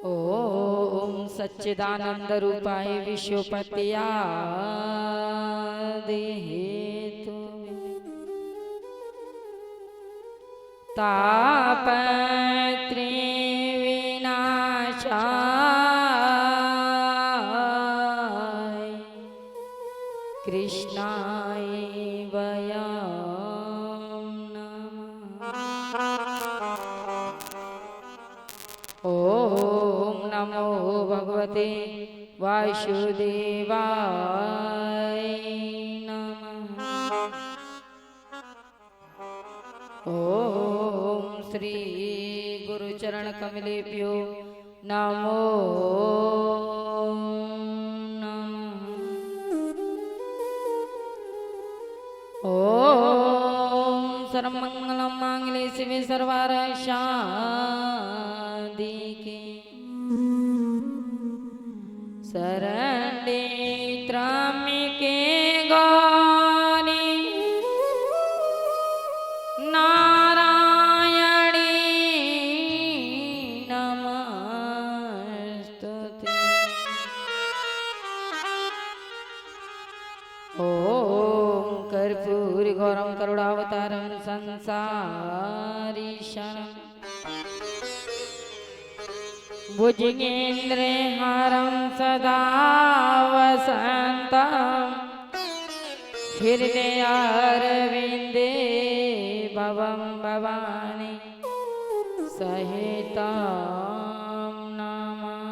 ओम सच्चिदानंद रूपाय विश्वपत्यादि हेतु तापत्रे विनाशाय कृष्णाय वयं नमः। ओम नमो भगवते वासुदेवाय नमः। ओम श्री गुरुचरण कमलेभ्यो नमो नमः। ओम सर्वमंगलं मांगल्ये शिवे सर्वार्थसाधिके शरण्ये त्र्यंबके गौरी नारायणी नमस्तुते। ओम कर्पूर गौरम करुणावतारम संसारीशरम भुजगेन्द्रहारं सदा वसन्तं हृदयारविन्दे भवं भवानी सहितं नमामि।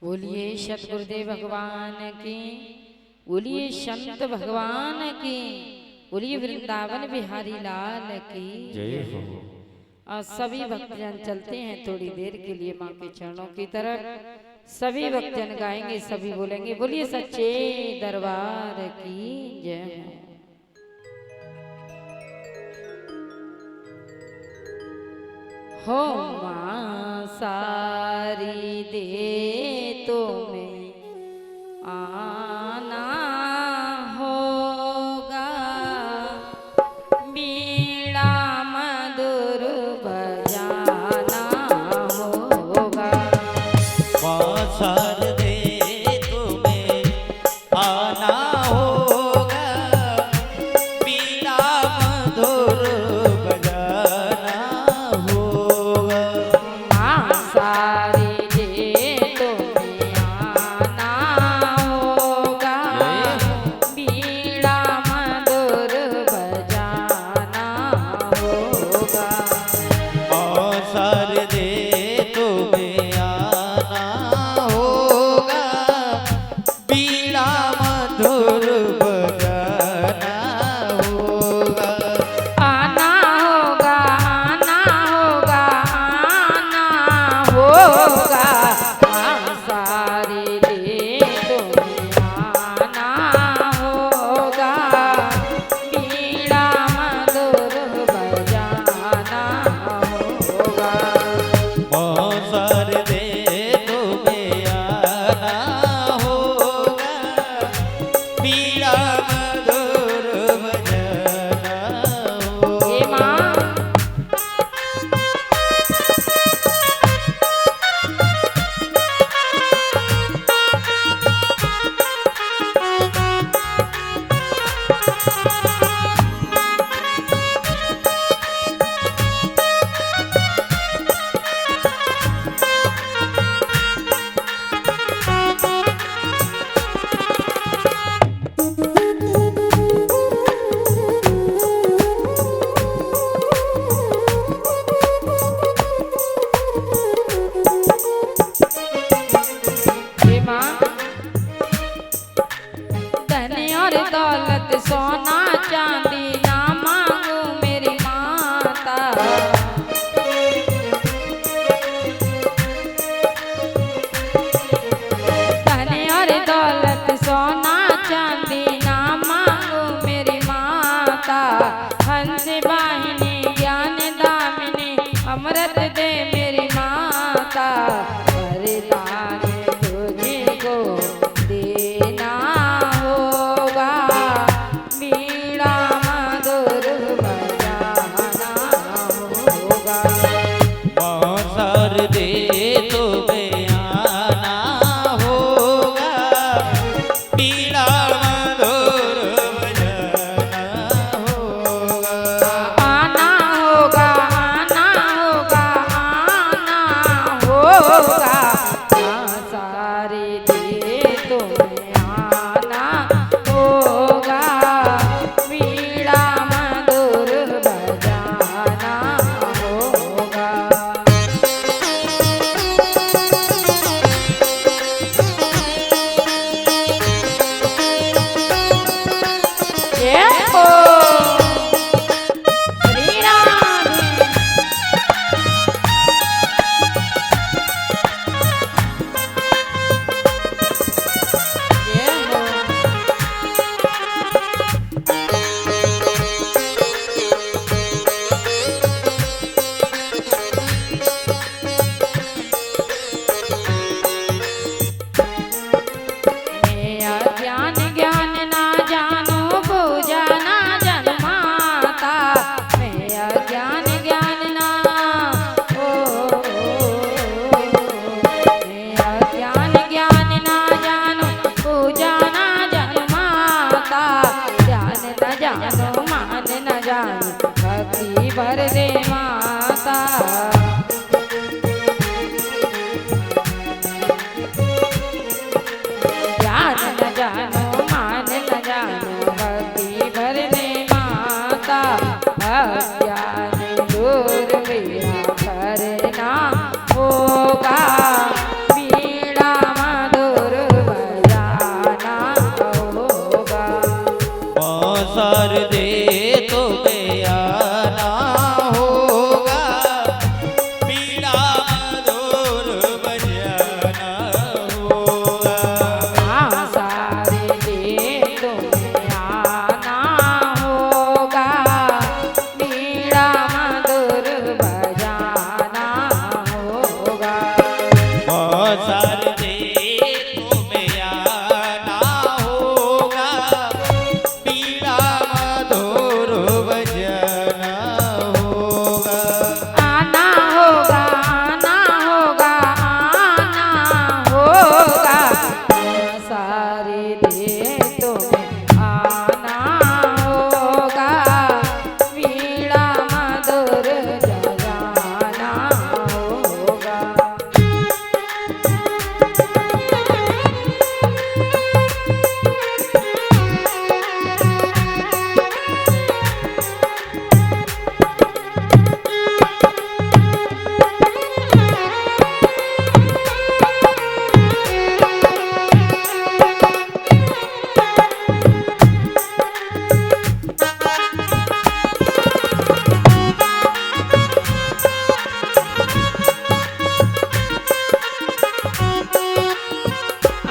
बोलिए सतगुरुदेव भगवान की, बोलिए संत भगवान की, बोलिए वृंदावन बिहारी लाल की जय हो। और सभी भक्तजन चलते हैं थोड़ी देर के लिए माँ के चरणों की तरफ। सभी भक्तजन गाएंगे, सभी बोलेंगे बोलिए सच्चे दरबार की जय हो। माँ सारी दे तुम्हें आना होगा, बीड़ा मधुर बजाना होगा। माँ शारदे तुम्हें आना होगा, बीड़ा मधुर बजाना होगा। माँ सारी दे तुम्हें आना होगा, बीड़ा मधुर बजाना होगा। माँ शारदे तुम्हें आना होगा, बीड़ा मधुर बजाना होगा। आना होगा, आना होगा, आना होगा। माँ सारी दे तुम्हें आना होगा, बीड़ा मधुर बजाना होगा। मेरी माता, वरदान तुझको देना होगा, बीड़ा मधुर बजाना होगा। अवसर दे तुम्हें आना होगा, बीड़ा मधुर बजाना होगा। आना होगा, आना होगा, आना होगा, सारे दे तुम्हें आना होगा, बीड़ा मधुर बजाना होगा। जय हो श्री राम। जय हो मैं अज्ञान ज्ञान ना जानू, पूजा ना जन्माता। मैं अज्ञान ज्ञान ना मैं अज्ञान ज्ञान ना जानू, पूजा ना जन्माता। ध्यान न जानू, मान न जानू, भक्ति भर दे माता। ज्ञान न जानो, मान न जानो, भक्ति भर दे माता। अज्ञान दूर मेरा करना होगा, बीड़ा मधुर बजाना होगा। अवसर दे तुम्हें आना होगा, बीड़ा मधुर बजाना होगा। सारे दे तुम्हें आना होगा, बीड़ा मधुर बजाना होगा। अवसर दे तुम्हें आना होगा, बीड़ा मधुर बजाना होगा। आना होगा, आना होगा, आना होगा, सारे दे तुम्हें आना होगा, बीड़ा मधुर बजाना होगा।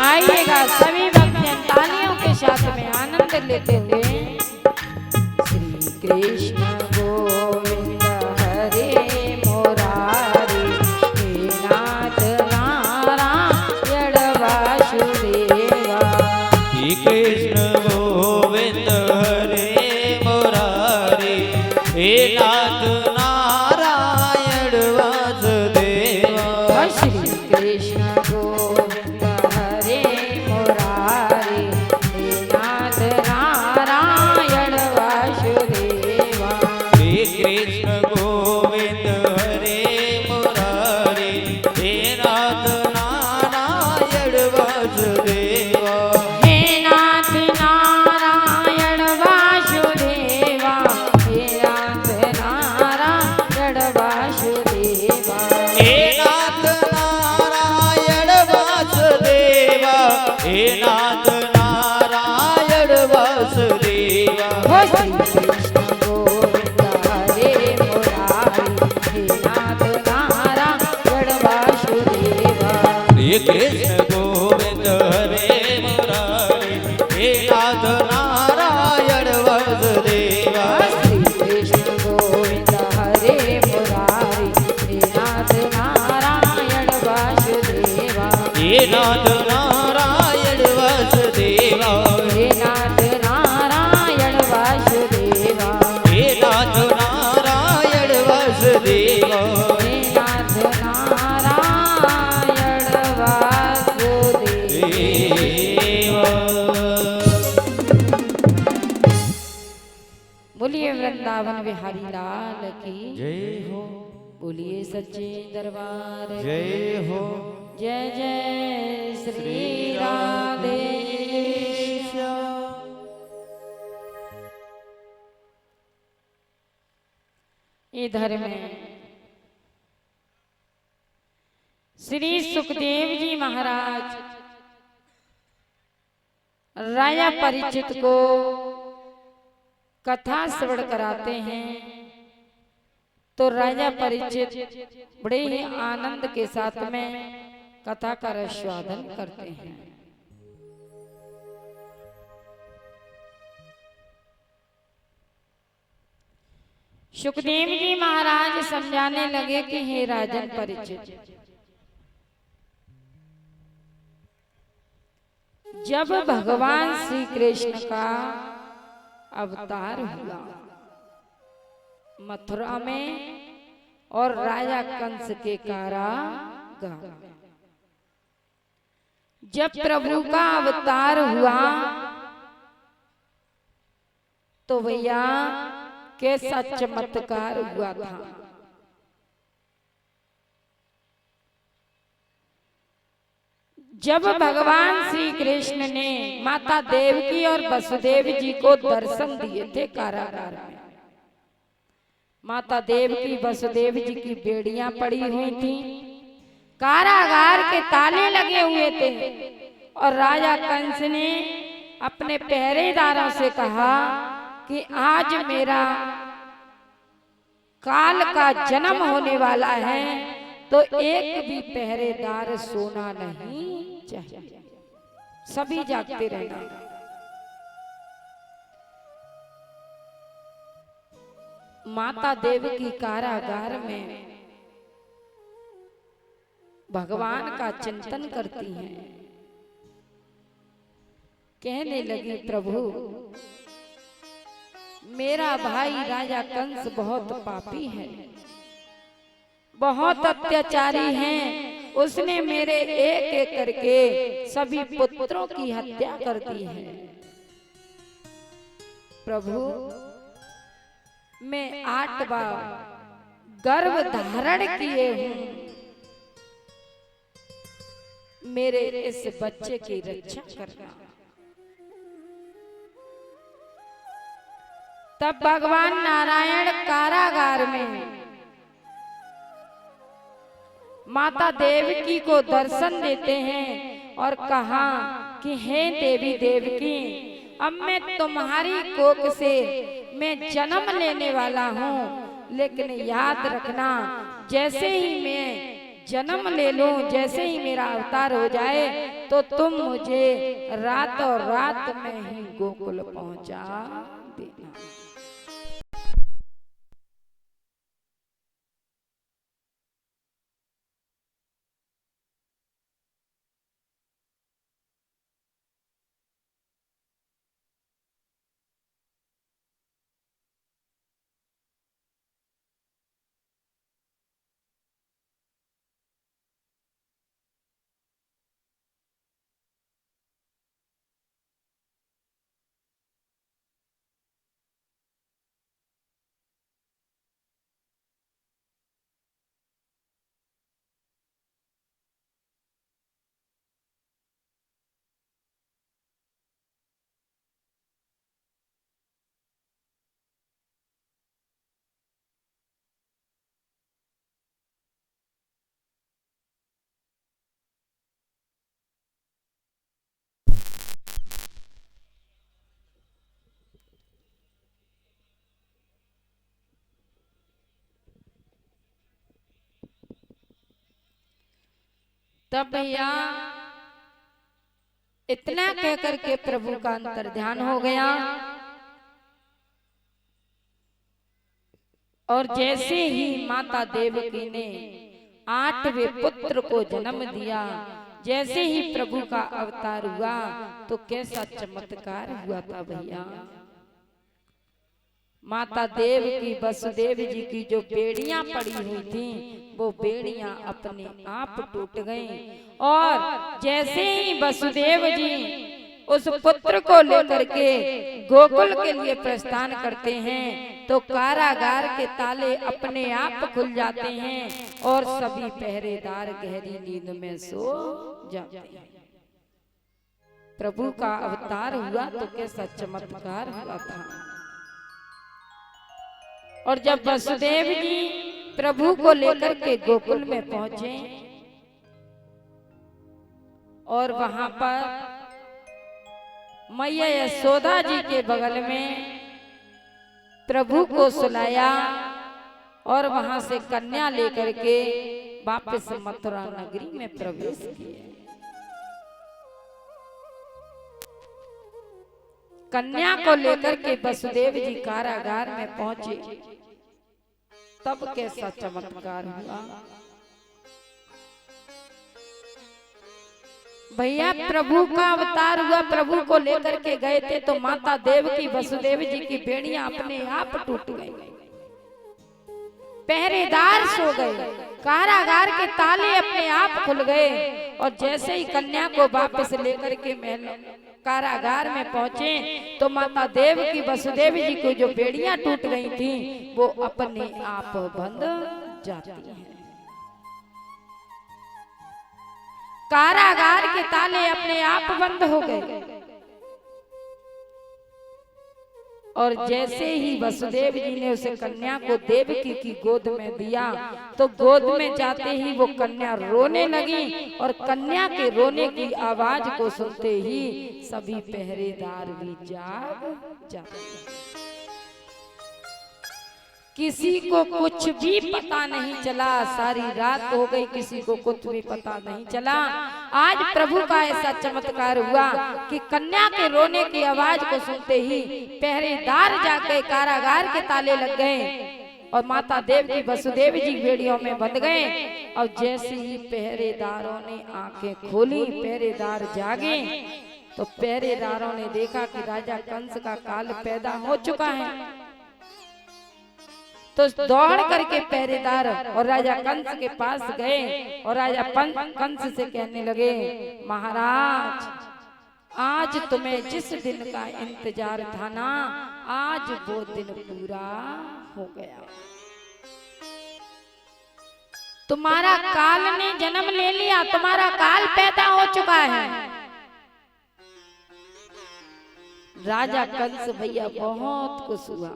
आइएगा सभी भक्तजन तालियों के साथ में आनंद लेते हुए। श्री कृष्ण गोविंद हरे मुरारी, हे नाथ नारायण वासुदेवा। श्री कृष्ण गोविंद हरे मुरारी, हे नाथ नारायण वासुदेवा। श्री कृष्ण गोविंद हरे मुरारी, हे नाथ नारायण वासुदेवा। श्री कृष्ण गोविंद हरे मुरारी, हे नाथ नारायण वासुदेवा। हे नाथ नारायण वासुदेवा, हे नाथ नारायण वासुदेवा। हे नाथ नारायण वासुदेवा, हे नाथ नारायण वासुदेवा। हो श्री कृष्ण गोविंद हरे मुरारी, हे नाथ नारायण वासुदेवा। श्री कृष्ण गोविंद हरे मुरारी, हे नाथ नारायण वासुदेवा। श्री कृष्ण गोविंद हरे मुरारी, हे नाथ नाथ नारायण वासुदेवा हे नाथ नारायण वासुदेवा हे नाथ नारायण वासुदेवा हे नाथ नारायण वासुदेवा। बोलिए वृंदावन बिहारी लाल की जय हो बोलिए सच्चे दरबार की जय हो जय जय श्री राधे। इधर में श्री सुखदेव जी महाराज राजा परीक्षित को कथा श्रवण कराते हैं तो राजा परीक्षित बड़े ही आनंद के साथ में कथा का रसवादन करते हैं। सुखदेव जी महाराज समझाने लगे कि हे राजन परीक्षित, जब भगवान श्री कृष्ण का अवतार हुआ मथुरा में और राजा कंस के कारागार, जब प्रभु का अवतार हुआ तो भैया कैसा चमत्कार हुआ था। जब भगवान श्री कृष्ण ने माता देवकी और वसुदेव जी को दर्शन दिए थे कारागार में, माता देवकी वसुदेव जी की बेड़ियां पड़ी हुई थी, कारागार के ताले लगे हुए थे और राजा कंस ने अपने पहरेदारों से कहा कि आज मेरा काल का जन्म होने वाला है तो एक भी पहरेदार सोना नहीं चाहिए, सभी जागते रहना। माता देवकी कारागार में भगवान का चिंतन करती हैं, कहने लगी प्रभु मेरा भाई राजा कंस बहुत पापी है, बहुत अत्याचारी है, उसने मेरे एक एक करके सभी पुत्रों की हत्या कर दी है। प्रभु मैं 8 बार गर्भ धारण किए हूं, मेरे इस बच्चे की रक्षा करना। तब भगवान नारायण कारागार में माता देवकी को दर्शन देते हैं और कहा कि हे देवी देवकी, अब मैं तुम्हारी कोख से मैं जन्म लेने वाला हूँ, लेकिन याद रखना जैसे ही मैं जन्म ले लूं, जैसे ही मेरा अवतार हो जाए तो तुम मुझे रातों रात में ही गोकुल पहुंचा देना। तब भैया इतना कहकर के प्रभु का अंतर ध्यान हो गया और जैसे ही माता देवकी ने 8वें पुत्र को जन्म दिया, जैसे ही प्रभु का अवतार हुआ तो कैसा चमत्कार हुआ था भैया। माता देव की वसुदेव जी की जो बेड़ियां पड़ी हुई थी वो बेड़ियां अपने आप टूट गईं। और जैसे ही वसुदेव जी उस पुत्र को लेकर के गोकुल के लिए प्रस्थान करते हैं तो कारागार के ताले अपने आप खुल जाते हैं और सभी पहरेदार गहरी नींद में सो जाते हैं। प्रभु का अवतार हुआ तो कैसा चमत्कार हुआ था। और जब वसुदेव जी प्रभु को लेकर के गोकुल में पहुंचे और वहां पर मैया यशोदा जी के बगल में प्रभु को सुलाया और वहां से कन्या लेकर के वापस मथुरा नगरी में प्रवेश किए। कन्या को लेकर के वसुदेव जी कारागार में पहुंचे तब कैसा चमत्कार हुआ भैया। प्रभु का अवतार हुआ, प्रभु को लेकर के गए थे तो माता देव की वसुदेव जी की बेड़ियां अपने आप टूट गई, पहरेदार सो गए, कारागार के ताले अपने आप खुल गए। और जैसे ही कन्या को वापस लेकर के महल कारागार में पहुंचे तो माता देव की वसुदेव जी को जो बेड़ियां टूट गई थी वो अपने आप बंद जाती हैं। कारागार के ताले अपने आप बंद हो गए। और जैसे ही वसुदेव जी ने उसे कन्या को देवकी की गोद में दिया तो गोद में जाते ही वो कन्या रोने लगी और कन्या के रोने की आवाज को सुनते ही सभी पहरेदार भी जाग जाते। किसी को कुछ भी पता नहीं चला, सारी रात हो गई, किसी को कुछ भी पता नहीं चला। आज प्रभु का ऐसा चमत्कार हुआ कि कन्या के रोने की आवाज को सुनते ही पहरेदार जाके कारागार के ताले लग गए और माता देव की वसुदेव जी बेड़ियों में बंध गए। और जैसे ही पहरेदारों ने आंखें खोली, पहरेदार जागे तो पहरेदारों ने देखा कि राजा कंस का काल पैदा हो चुका है। तो दौड़ करके पहरेदार और राजा कंस के पास गए और राजा कंस से कहने लगे, महाराज आज तुम्हें जिस दिन का इंतजार था ना, आज वो दिन पूरा हो गया। तुम्हारा काल ने जन्म ले लिया, तुम्हारा काल पैदा हो चुका है। राजा कंस भैया बहुत खुश हुआ।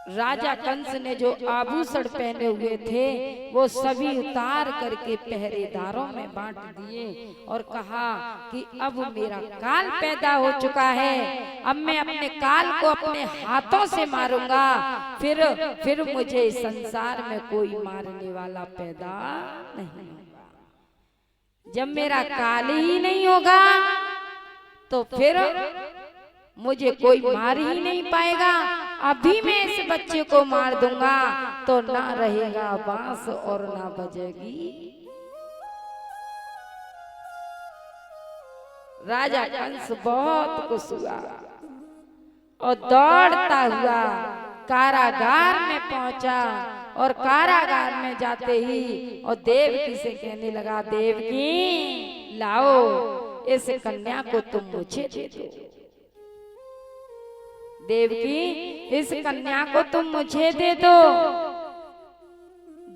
राजा कंस ने जो आभूषण पहने हुए थे वो सभी उतार करके पहरेदारों में बांट दिए और कहा कि अब मेरा काल पैदा हो चुका है, अब मैं अपने काल को अपने हाथों से मारूंगा, फिर मुझे संसार में कोई मारने वाला पैदा नहीं होगा। जब मेरा काल ही नहीं होगा तो फिर मुझे कोई मार ही नहीं पाएगा। अभी मैं इस बच्चे को मार दूंगा तो ना रहेगा बांस और ना बजेगी। राजा कंस बहुत खुश हुआ और दौड़ता हुआ कारागार में पहुंचा और कारागार में जाते ही और देवकी से कहने लगा, देवकी लाओ इस कन्या को तुम मुझे दे दो। देवकी इस कन्या को तुम मुझे दे दो।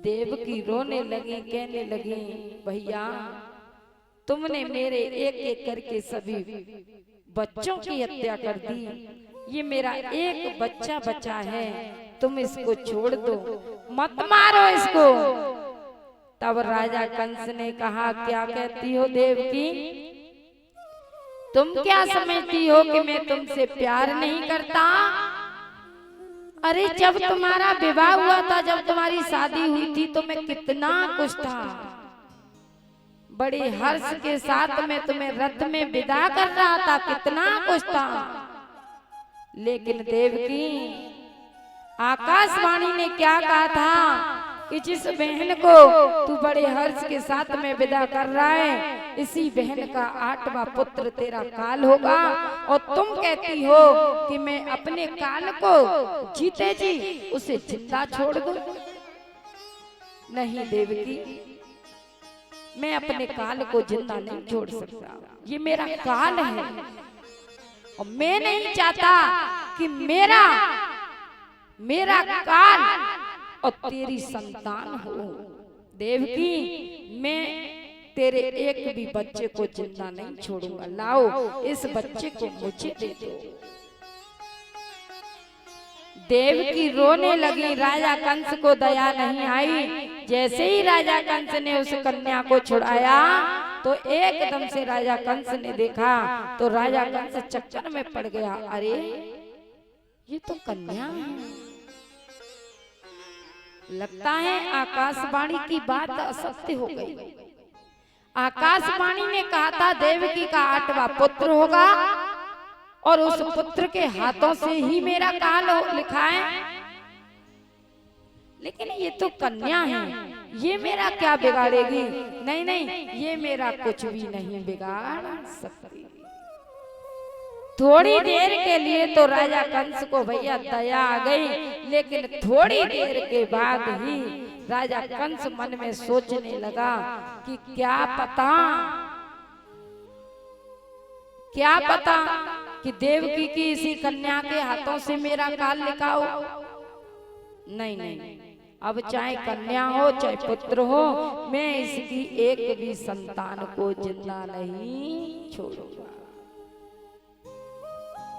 देवकी रोने लगी, कहने लगी, भैया तुमने मेरे एक एक करके सभी बच्चों की हत्या कर दी, ये मेरा एक बच्चा बचा है, तुम इसको छोड़ दो, मत मारो इसको। तब राजा कंस ने कहा, क्या कहती हो देवकी, तुम क्या समझती हो कि मैं तुमसे प्यार नहीं करता? अरे जब तुम्हारा विवाह हुआ था, जब तुम्हारी शादी हुई थी तो मैं कितना खुश था, बड़े हर्ष के साथ मैं तुम्हें रथ में विदा कर रहा था, कितना खुश था। लेकिन देवकी आकाशवाणी ने क्या कहा था, कि जिस बहन को तू बड़े हर्ष के साथ में विदा कर रहा है, इसी बहन का 8वां पुत्र तेरा काल होगा, और तुम कहती हो कि मैं अपने काल को जीते जी उसे जिंदा छोड़ दूं। नहीं देवकी, मैं अपने काल को जिंदा नहीं छोड़ सकता, ये मेरा काल है और मैं नहीं चाहता कि मेरा काल और तेरी संतान हो। देवकी, मैं तेरे एक भी बच्चे को जिंदा नहीं छोड़ूंगा, लाओ इस बच्चे को मुझे दे दो। देवकी रोने लगी, राजा कंस को दया नहीं आई। जैसे ही राजा कंस ने उस कन्या को छुड़ाया तो एकदम से राजा कंस ने देखा तो राजा कंस चक्कर में पड़ गया, अरे ये तो कन्या है। लगता है आकाशवाणी की बात असत्य हो गई। आकाशवाणी ने कहा था देवकी का 8वां पुत्र होगा और उस पुत्र के हाथों से ही मेरा काल लिखा है, लेकिन ये तो कन्या है, ये मेरा क्या बिगाड़ेगी? नहीं नहीं, ये मेरा कुछ भी नहीं बिगाड़ सकती। थोड़ी देर के लिए तो राजा कंस को भैया दया आ गई, लेकिन थोड़ी देर के बाद ही राजा कंस मन में सोचने लगा कि क्या पता कि देवकी की इसी कन्या के हाथों से मेरा काल लिखा हो। नहीं नहीं, अब चाहे कन्या हो चाहे पुत्र हो, मैं इसकी एक भी संतान को जिंदा नहीं छोड़ूंगा।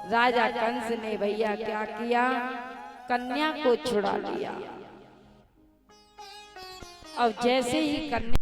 राजा कंस ने भैया क्या किया, कन्या को छुड़ा लिया। अब जैसे ही कन्या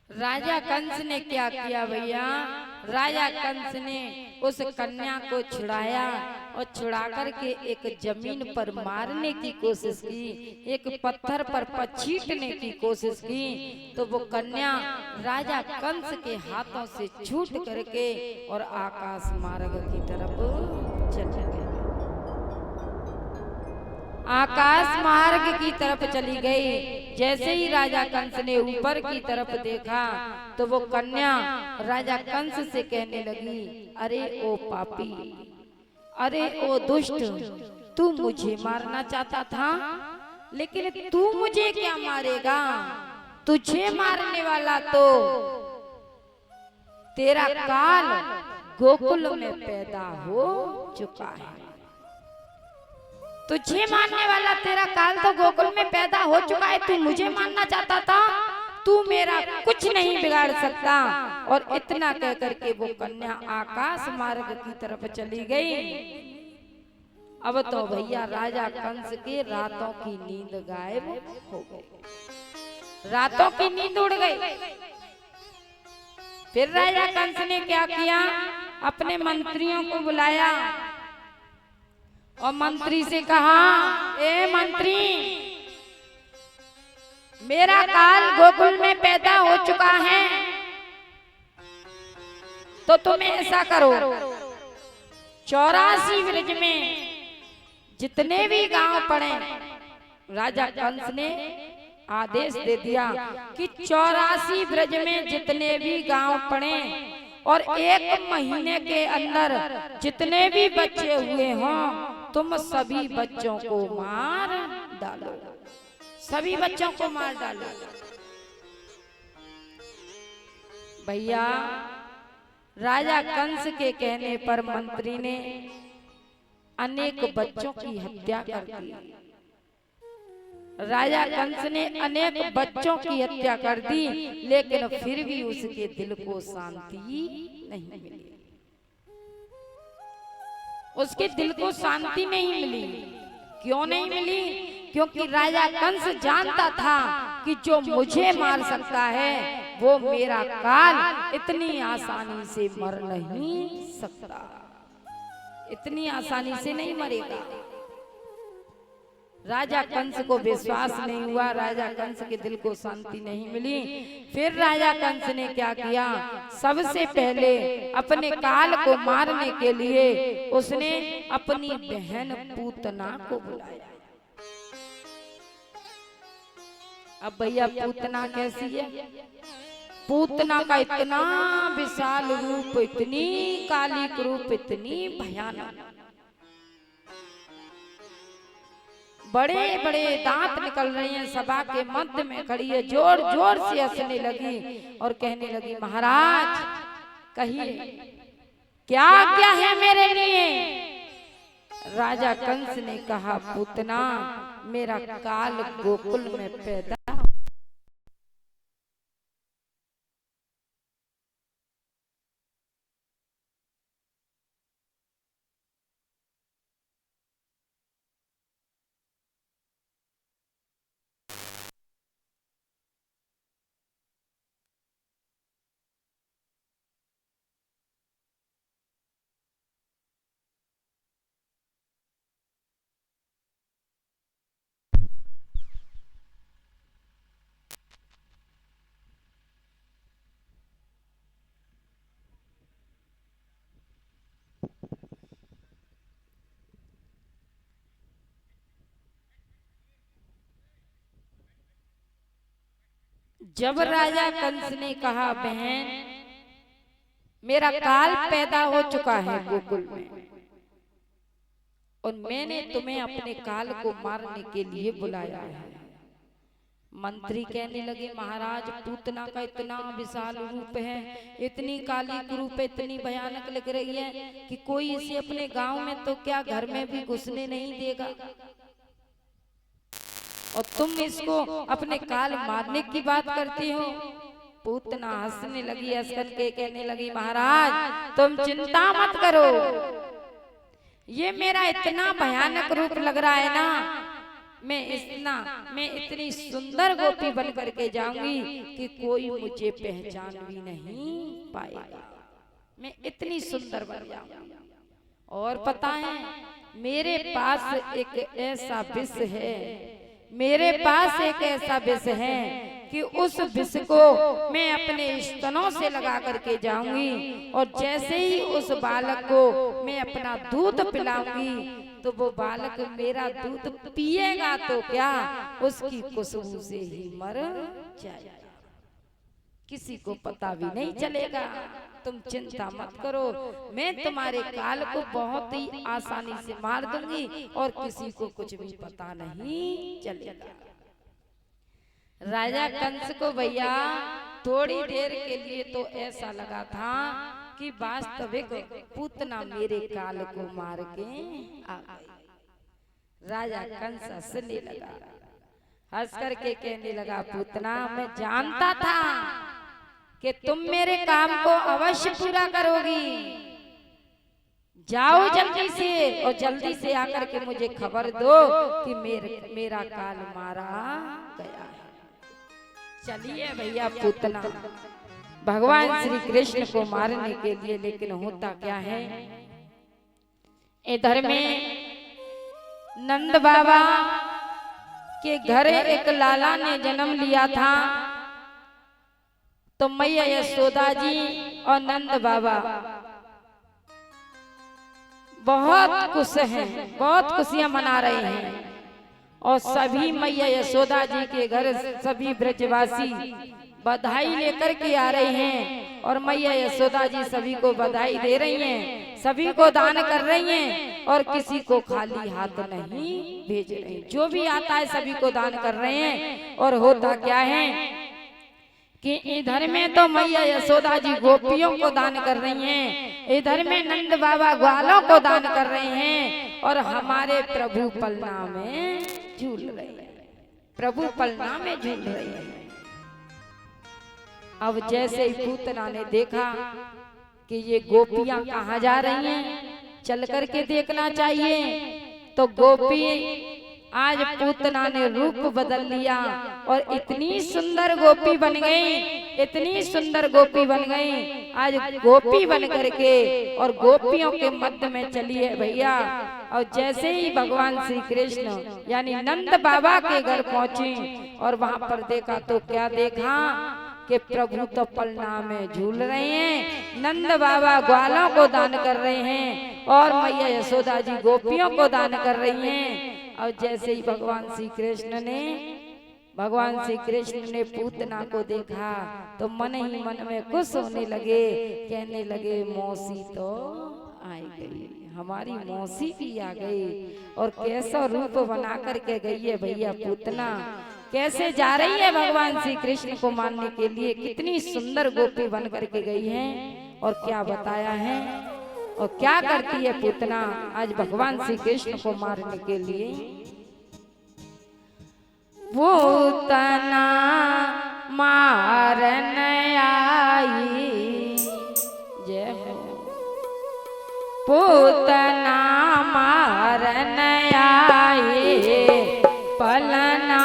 राजा कंस ने क्या किया भैया, राजा कंस ने उस कन्या को छुड़ाया और छुड़ा करके एक जमीन पर मारने की कोशिश की, एक पत्थर पर पछीटने की कोशिश की, तो वो कन्या राजा कंस के हाथों से छूट करके और आकाश मार्ग की तरफ चली गई। आकाश मार्ग की तरफ चली गई। जैसे ही राजा कंस ने ऊपर की तरफ देखा तो वो कन्या राजा कंस से कहने लगी, अरे ओ पापी, अरे ओ दुष्ट, तू मुझे मारना चाहता था, लेकिन तू मुझे क्या मारेगा? तुझे मारने वाला तो तेरा काल गोकुल में पैदा हो चुका है। तुझे मारने वाला तेरा काल तो गोकुल में पैदा हो चुका है। तू मुझे मारना चाहता था, तू मेरा कुछ नहीं बिगाड़ सकता। और इतना कह करके वो कन्या आकाश मार्ग की तरफ चली गई। अब तो भैया राजा कंस के रातों की नींद गायब हो गई, रातों की नींद उड़ गई। फिर राजा कंस ने क्या किया, अपने मंत्रियों को बुलाया और मंत्री से कहा, ए मंत्री, मेरा काल गोकुल में पैदा हो चुका है, तो तुम ऐसा करो, 84 ब्रज में जितने भी गांव पड़े, राजा कंस ने आदेश दे दिया कि 84 ब्रज में जितने भी गांव पड़े और 1 महीने के अंदर जितने भी बच्चे हुए हों तुम सभी बच्चों को मार डालो, सभी बच्चों को मार डालो। भैया राजा कंस के कहने पर मंत्री ने अनेक बच्चों की हत्या कर दी। राजा कंस ने अनेक बच्चों की हत्या कर दी, लेकिन फिर भी उसके दिल को शांति नहीं मिली। उसके दिल को शांति नहीं मिली। क्यों नहीं मिली? क्योंकि राजा कंस जानता था कि जो मुझे मार सकता है वो मेरा काल इतनी आसानी से मर नहीं सकता, इतनी आसानी से नहीं मरेगा। राजा कंस को विश्वास नहीं हुआ, राजा कंस के दिल को शांति नहीं मिली। फिर राजा कंस ने क्या किया? सबसे पहले अपने काल को मारने के लिए उसने अपनी बहन पूतना को बुलाया। अब भैया पूतना कैसी है? पूतना का इतना विशाल रूप, इतनी काली रूप, इतनी भयानक, बड़े बड़े दांत निकल रहे हैं, सभा के मध्य में खड़ी है, जोर जोर से हंसने लगी और कहने लगी, महाराज कहिए क्या क्या है मेरे लिए? राजा कंस ने कहा, पूतना मेरा काल गोकुल में पैदा, जब राजा कंस ने कहा, बहन मेरा काल पैदा हो चुका है गोकुल में और मैंने तुम्हें अपने काल को मारने के लिए बुलाया है। मंत्री कहने लगे, महाराज पूतना का इतना विशाल रूप है, इतनी काली रूप है, इतनी भयानक लग रही है कि कोई इसे अपने गांव में तो क्या घर में भी घुसने नहीं देगा, और तुम इसको अपने काल मारने की बात करती हो। पूतना हंसने लगी, हंस करके कहने लगी, महाराज तुम चिंता मत करो, ये मेरा इतना भयानक रूप लग रहा है ना, मैं इतनी सुंदर गोपी बन करके जाऊंगी कि कोई मुझे पहचान भी नहीं पाएगा, मैं इतनी सुंदर बन जाऊंगी। और पता है मेरे पास एक ऐसा विष है, मेरे पास एक ऐसा विष है कि उस विष को मैं अपने स्तनों से लगा करके जाऊंगी और जैसे ही उस बालक को मैं अपना दूध पिलाऊंगी तो वो बालक मेरा दूध पिएगा तो क्या, उसकी खुशबू से ही मर जाएगा, किसी को पता भी नहीं चलेगा। तुम चिंता मत करो, मैं तुम्हारे काल को बहुत ही आसानी से मार दूंगी और किसी को कुछ भी पता नहीं चलेगा। राजा कंस को भैया थोड़ी देर के लिए तो ऐसा लगा था कि वास्तविक पूतना मेरे काल को मार के आ गई। राजा कंस हंसने लगा, हंस करके कहने लगा, पूतना मैं जानता था कि तुम मेरे काम को अवश्य पूरा करोगी, जाओ जल्दी से और जल्दी से आकर के मुझे खबर दो कि मेरा काल मारा गया है। चलिए भैया पूतना भगवान श्री कृष्ण को मारने के लिए, लेकिन होता क्या है, इधर में नंद बाबा के घर एक लाला ने जन्म लिया था, तो मैया यशोदा जी और नंद बाबा बहुत खुश हैं, बहुत खुशियां मना रहे हैं और सभी मैया यशोदा जी के घर सभी ब्रजवासी बधाई लेकर के आ रहे हैं और मैया यशोदा जी सभी को बधाई दे रही हैं, सभी को दान कर रही हैं और किसी को खाली हाथ नहीं भेज रही। जो भी आता है सभी को दान कर रहे हैं। और होता क्या है कि इधर में तो मैया यशोदा जी गोपियों को दान कर रही हैं, इधर में नंद बाबा ग्वालों को दान कर रहे हैं और हमारे प्रभु पलना में झूल रहे हैं, प्रभु पलना में झूल रहे हैं। अब जैसे ही पूतना ने देखा कि ये गोपियां कहाँ जा रही हैं, चल करके देखना चाहिए, तो गोपी आज पूतना ने रूप बदल लिया और इतनी सुंदर गोपी बन गई, इतनी सुंदर गोपी बन गई। आज गोपी बन करके और गोपियों के मध्य में चली है भैया। और जैसे ही भगवान श्री कृष्ण यानी नंद बाबा के घर पहुंची और वहां पर देखा तो क्या देखा कि प्रभु तो पलना में झूल रहे हैं, नंद बाबा ग्वालों को दान कर रहे हैं और मैया यशोदा जी गोपियों को दान कर रही हैं। और जैसे ही भगवान श्री कृष्ण ने पूतना को देखा तो मन ही मन में खुश होने लगे, कहने लगे मौसी तो आई गई, हमारी मौसी भी आ गई। और कैसा रूप बना करके गई है भैया पूतना, कैसे जा रही है भगवान श्री कृष्ण को मारने के लिए, कितनी सुंदर गोपी बन करके गई है। और क्या बताया है और क्या करती है पूतना आज भगवान श्री कृष्ण को मारने के लिए। पूतना मारन आई, जय हो, पूतना मारन आई, पलना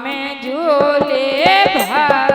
में झूले भगवान।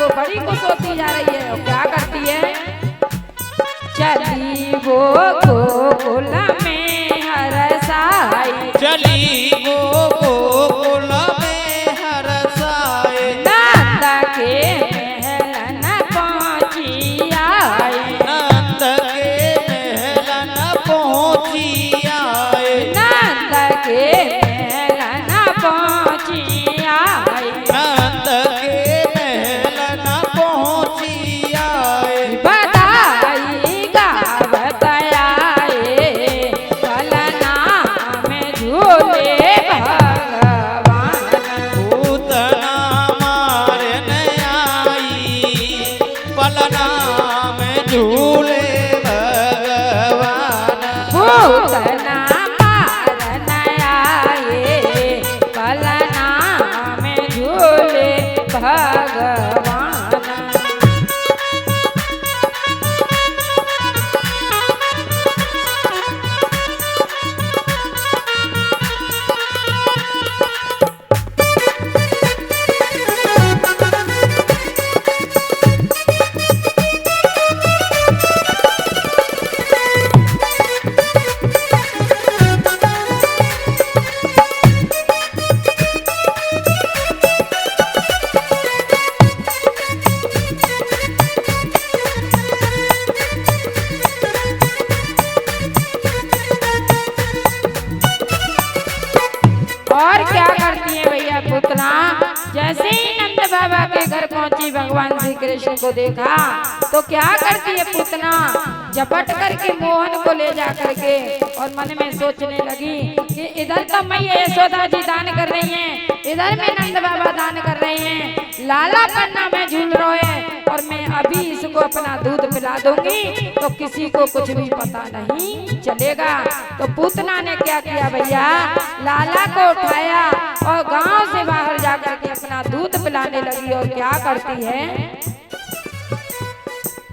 बड़ी खुश होती जा रही है। और क्या करती है, चली वो गोकुल में हरसाई, चली वो गोकुल में हरसाई, नंद के महलन पहुँची आए, नंद के महल न पहुँची आए, नंद के महल न पहुँची आए, बधाई गावत आए, पलना में झूले भगवान। पूतना मारन आई, पलना में झूले भगवान। पूतना मारन आए, पलना में झूले भगवान। और क्या करती है भैया पूतना? जैसे ही नंद बाबा के घर पहुंची, भगवान श्री कृष्ण को देखा तो क्या करती है पूतना? झपट करके मोहन को ले जा करके और मन में सोचने लगी कि इधर तो मैया यशोदा जी दान कर रही हैं, इधर में नंद बाबा दान कर रहे हैं, लाला पन्ना में झूल रहे हैं और मैं अभी इसको अपना दूध पिला दूंगी तो किसी को कुछ भी पता नहीं चलेगा। तो पूतना ने क्या किया भैया? लाला को उठाया और गांव से बाहर जाकर के अपना दूध पिलाने लगी। और क्या करती है?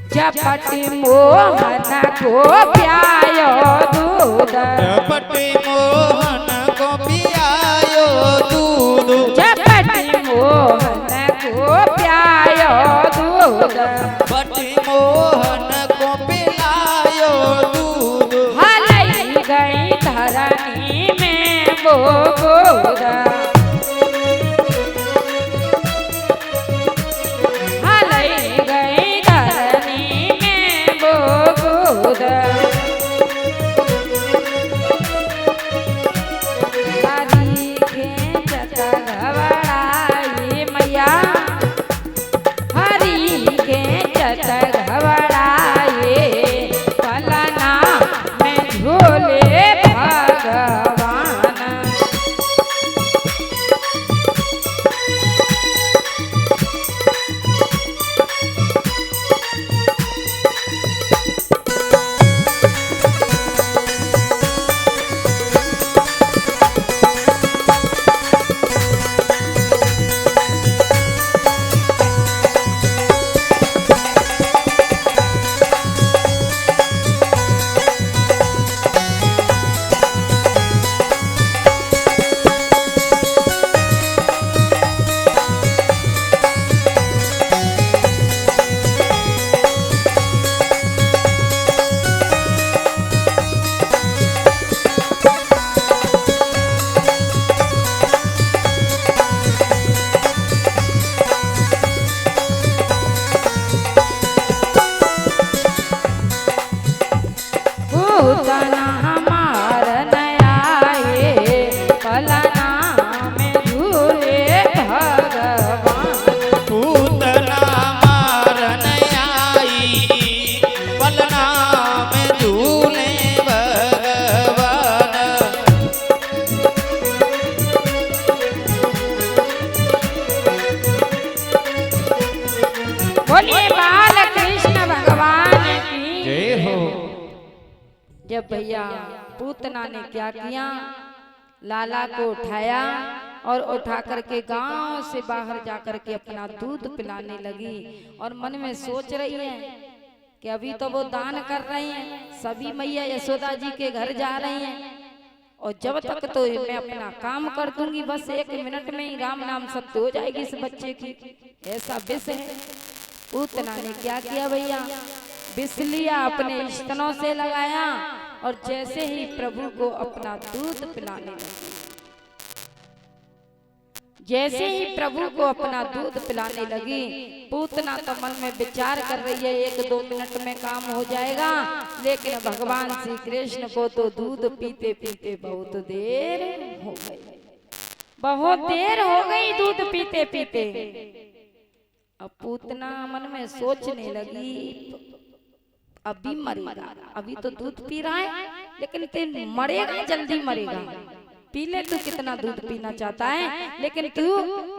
झपटी मोहन को प्यायो दूध, झपटी मोहन को पियायो दूध, झपटी मोहन को प्यायो दूध, झपटी मोहन को पिलायो दूध। हलई गई धरनी में वो गोद, हलई गई धरनी में वो गोद। हरी खेचत घबराई मैया, हरी खेचत घबराए, पलना में झूले भगवान। पूतना हमार नयाए, पलना में झूले भगवान। पूतना मारन आई, पलना में झूले भगवान। बोलिए बाल कृष्ण भगवान की जय हो। जब भैया पूतना ने क्या किया? लाला को उठाया और उठा करके गांव से बाहर जाकर के अपना दूध पिलाने लगी और मन में सोच रही है कि अभी तो वो दान कर रही हैं, सभी मैया यशोदा जी के घर जा रही हैं और जब तक तो मैं अपना काम कर दूंगी, बस 1 मिनट में ही राम नाम सत्य हो जाएगी इस बच्चे की, ऐसा विष है। पूतना ने क्या किया भैया? विष लिया, अपने स्तनों से लगाया और जैसे ही प्रभु को अपना दूध पिलाने लगी, जैसे ही प्रभु को अपना दूध पिलाने लगी, पूतना तो मन में विचार कर रही है 1-2 मिनट में काम हो जाएगा, लेकिन भगवान श्री कृष्ण को तो दूध पीते पीते बहुत देर हो गई, बहुत देर हो गई दूध पीते पीते। अब पूतना मन में सोचने लगी अभी मरेगा, अभी तो दूध पी रहा है लेकिन तेन मरेगा, जल्दी मरेगा। पी ले, तू कितना दूध पीना चाहता है, लेकिन तू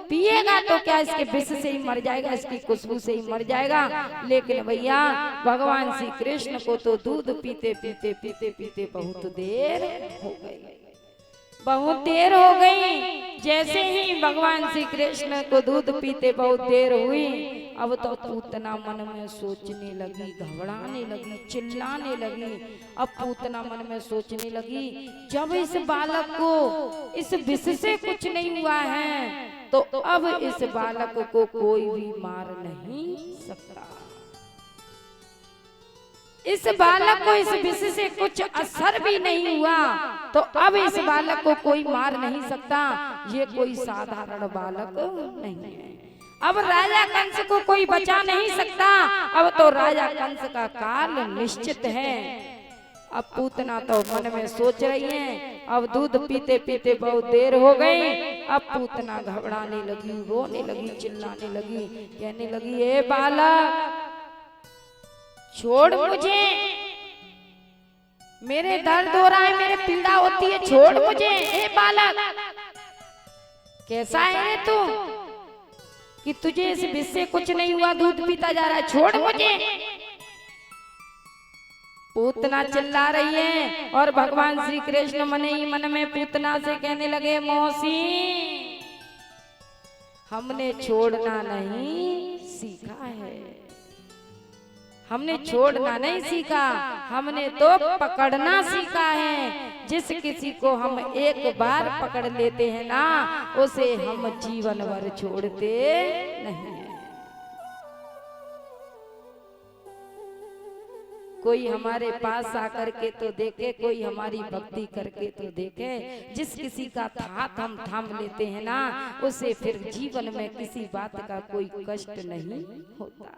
पिएगा तो क्या इसके विष से ही मर जाएगा, इसकी खुशबू से ही मर जाएगा। लेकिन भैया भगवान श्री कृष्ण को तो दूध पीते पीते पीते पीते बहुत देर हो गई, बहुत देर हो गई। जैसे ही भगवान श्री कृष्ण को दूध पीते बहुत देर हुई, अब तो पूतना मन में सोचने लगी, घबराने लगी, चिल्लाने लगी। अब पूतना मन में सोचने लगी जब इस बालक को इस विष से कुछ नहीं हुआ है तो अब इस बालक को कोई भी मार नहीं सकता, इस बालक को इस विष से कुछ असर भी नहीं हुआ तो अब इस बालक को कोई मार नहीं सकता, ये कोई साधारण बालक नहीं है। अब राजा कंस को कोई बचा नहीं सकता, अब तो राजा कंस का काल निश्चित है। अब पूतना तो मन में सोच रही है, अब दूध पीते पीते बहुत देर हो गई। अब पूतना घबराने लगी, रोने लगी, चिल्लाने लगी, कहने लगी ए बालक छोड़ मुझे, मेरे दर्द हो रहा है, मेरे पीड़ा होती है, छोड़ मुझे। ए बालक कैसा है रे तू कि तुझे इस विष से कुछ नहीं हुआ, दूध पीता जा रहा है, छोड़ मुझे। पूतना चिल्ला रही है और भगवान श्री कृष्ण मन ही मन में पूतना से कहने लगे मौसी हमने छोड़ना नहीं सीखा है, हमने छोड़ना नहीं सीखा, हमने तो पकड़ना सीखा है। जिस किसी को हम एक बार पकड़ लेते हैं ना, उसे हम जीवन भर छोड़ते नहीं। कोई हमारे पास आकर के तो देखे, कोई हमारी भक्ति करके तो देखे, जिस किसी का हाथ हम थाम लेते हैं ना, उसे फिर जीवन में किसी बात का कोई कष्ट नहीं होता।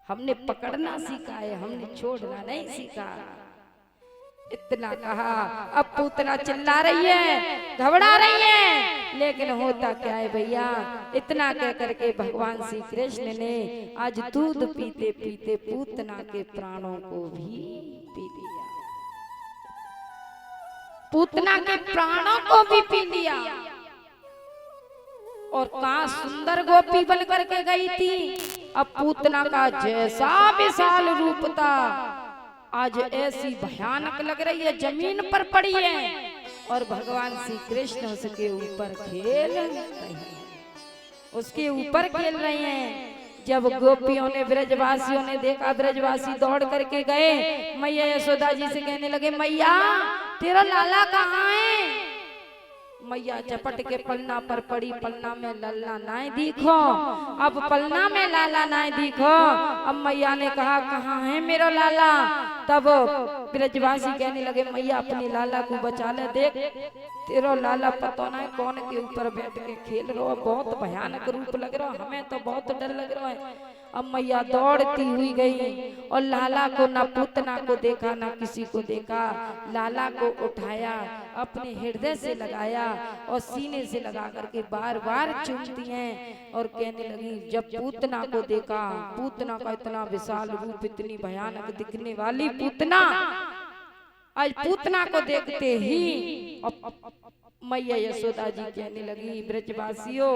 हमने पकड़ना सीखा है, हमने छोड़ना नहीं सीखा। इतना कहा, अब पूतना चिल्ला रही है, घबरा रही है, लेकिन होता क्या है भैया, इतना कह करके भगवान श्री कृष्ण ने आज दूध पीते पीते पूतना के प्राणों को भी पी लिया, पूतना के प्राणों को भी पी लिया। और कहाँ सुंदर गोपी बन करके गई थी। अब पूतना का जैसा विशाल रूप था, आज ऐसी भयानक लग रही है, जमीन पर पड़ी है और भगवान श्री कृष्ण उसके ऊपर खेल रहे हैं, उसके ऊपर खेल रहे हैं। जब गोपियों ने, ब्रजवासियों ने देखा, ब्रजवासी दौड़ करके गए, मैया यशोदा जी से कहने लगे मैया तेरा लाला कहाँ है। मैया झपट के पलना पर पड़ी, पलना में लल्ला नाय दिखो, अब पलना में लाला नाय दिखो। अब मैया ने कहा कहाँ है मेरा लाला। तब ब्रजवासी कहने लगे मैया अपने लाला को बचा ले, देख तेरा लाला पता नहीं कौन के ऊपर बैठ के खेल रहा, बहुत भयानक रूप लग रहा, हमें तो बहुत डर लग रहा है। अब मैया दौड़ती हुई गई और लाला को ना पूतना को देखा ना किसी को देखा, लाला को उठाया, अपने हृदय से लगाया और सीने से लगा करके बार बार चूमती हैं और कहने लगी जब पूतना को देखा, पूतना का इतना विशाल रूप, इतनी भयानक दिखने वाली पूतना, आज पूतना को देखते ही मैया यशोदा जी कहने लगी ब्रजवासियों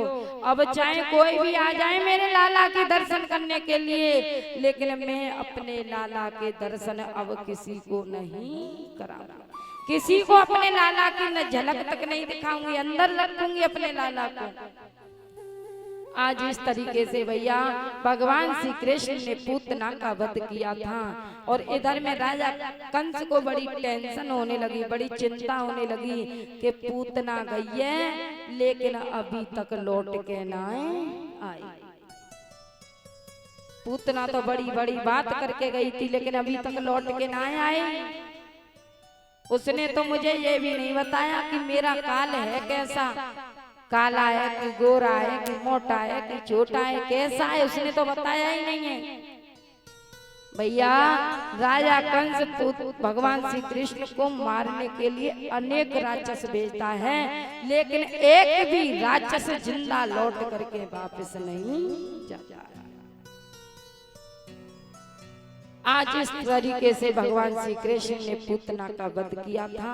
अब चाहे कोई भी आ जाए मेरे लाला के दर्शन करने के लिए, लेकिन मैं अपने लाला के दर्शन अब किसी को नहीं कराऊंगा, किसी को अपने लाला की न झलक तक नहीं दिखाऊंगी, अंदर रखूंगी अपने लाला को। आज इस तरीके से भैया भगवान श्री कृष्ण ने पूतना का वध किया था। और इधर में राजा कंस को बड़ी टेंशन होने लगी, बड़ी चिंता होने लगी कि पूतना गई है लेकिन अभी तक लौट के ना आई। पूतना तो बड़ी बड़ी बात करके गई थी लेकिन अभी तक लौट के ना आई। उसने तो मुझे ये भी नहीं बताया कि मेरा काल है कैसा, काला है कि गोरा है कि मोटा है कि छोटा है, कैसा है, उसने तो बताया ही नहीं है। भैया राजा कंस भगवान श्री कृष्ण को मारने के लिए अनेक राक्षस भेजता है, लेकिन एक भी राक्षस जिंदा लौट करके वापस नहीं जाता। आज इस तरीके से भगवान श्री कृष्ण ने पूतना का वध किया था।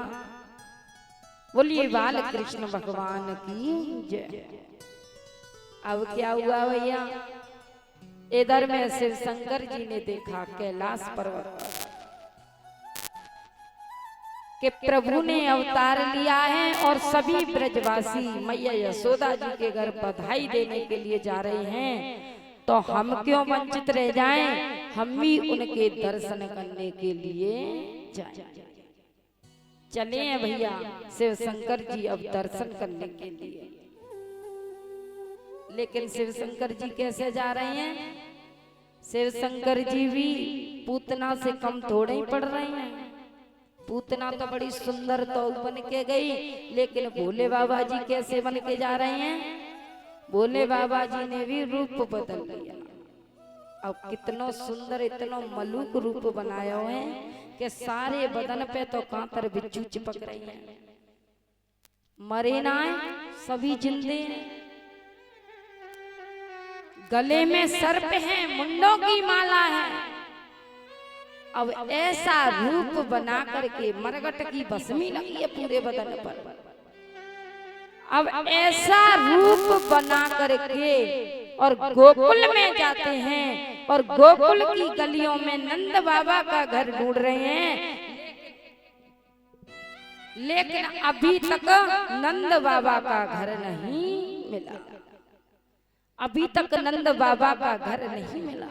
बोलिए बाल कृष्ण भगवान की जय। अब क्या हुआ भैया, इधर में शिव शंकर जी ने देखा कैलाश पर्वत के प्रभु ने अवतार लिया है और सभी ब्रजवासी मैया यशोदा जी के घर बधाई देने के लिए जा रहे हैं, तो हम क्यों वंचित रह जाएं, हम भी उनके दर्शन करने के लिए जाएं। चले हैं भैया शिव शंकर जी अब दर्शन करने के लिए। लेकिन शिव शंकर जी कैसे जा रहे हैं, शिव शंकर जी भी पूतना से कम थोड़े ही पड़ रहे हैं। पूतना तो बड़ी सुंदर तो बन के गई, लेकिन भोले बाबा जी कैसे बन के जा रहे हैं, भोले बाबा जी ने भी रूप बदल लिया। अब कितना सुंदर इतना मलूक रूप बनाया हुए हैं कि सारे बदन पे तो कांतर बिच्छू चिपक रही हैं। मरे ना सभी जिंदे हैं, गले में सर्प है, मुंडों की माला है। अब ऐसा रूप बना करके मरगट की भस्मी लगी है पूरे बदन पर। अब ऐसा रूप बना करके और गोकुल में जाते हैं और गोकुल की गलियों में नंद बाबा का घर ढूंढ रहे हैं, लेकिन अभी तक नंद बाबा का घर नहीं मिला। अभी तक नंद बाबा का घर नहीं मिला।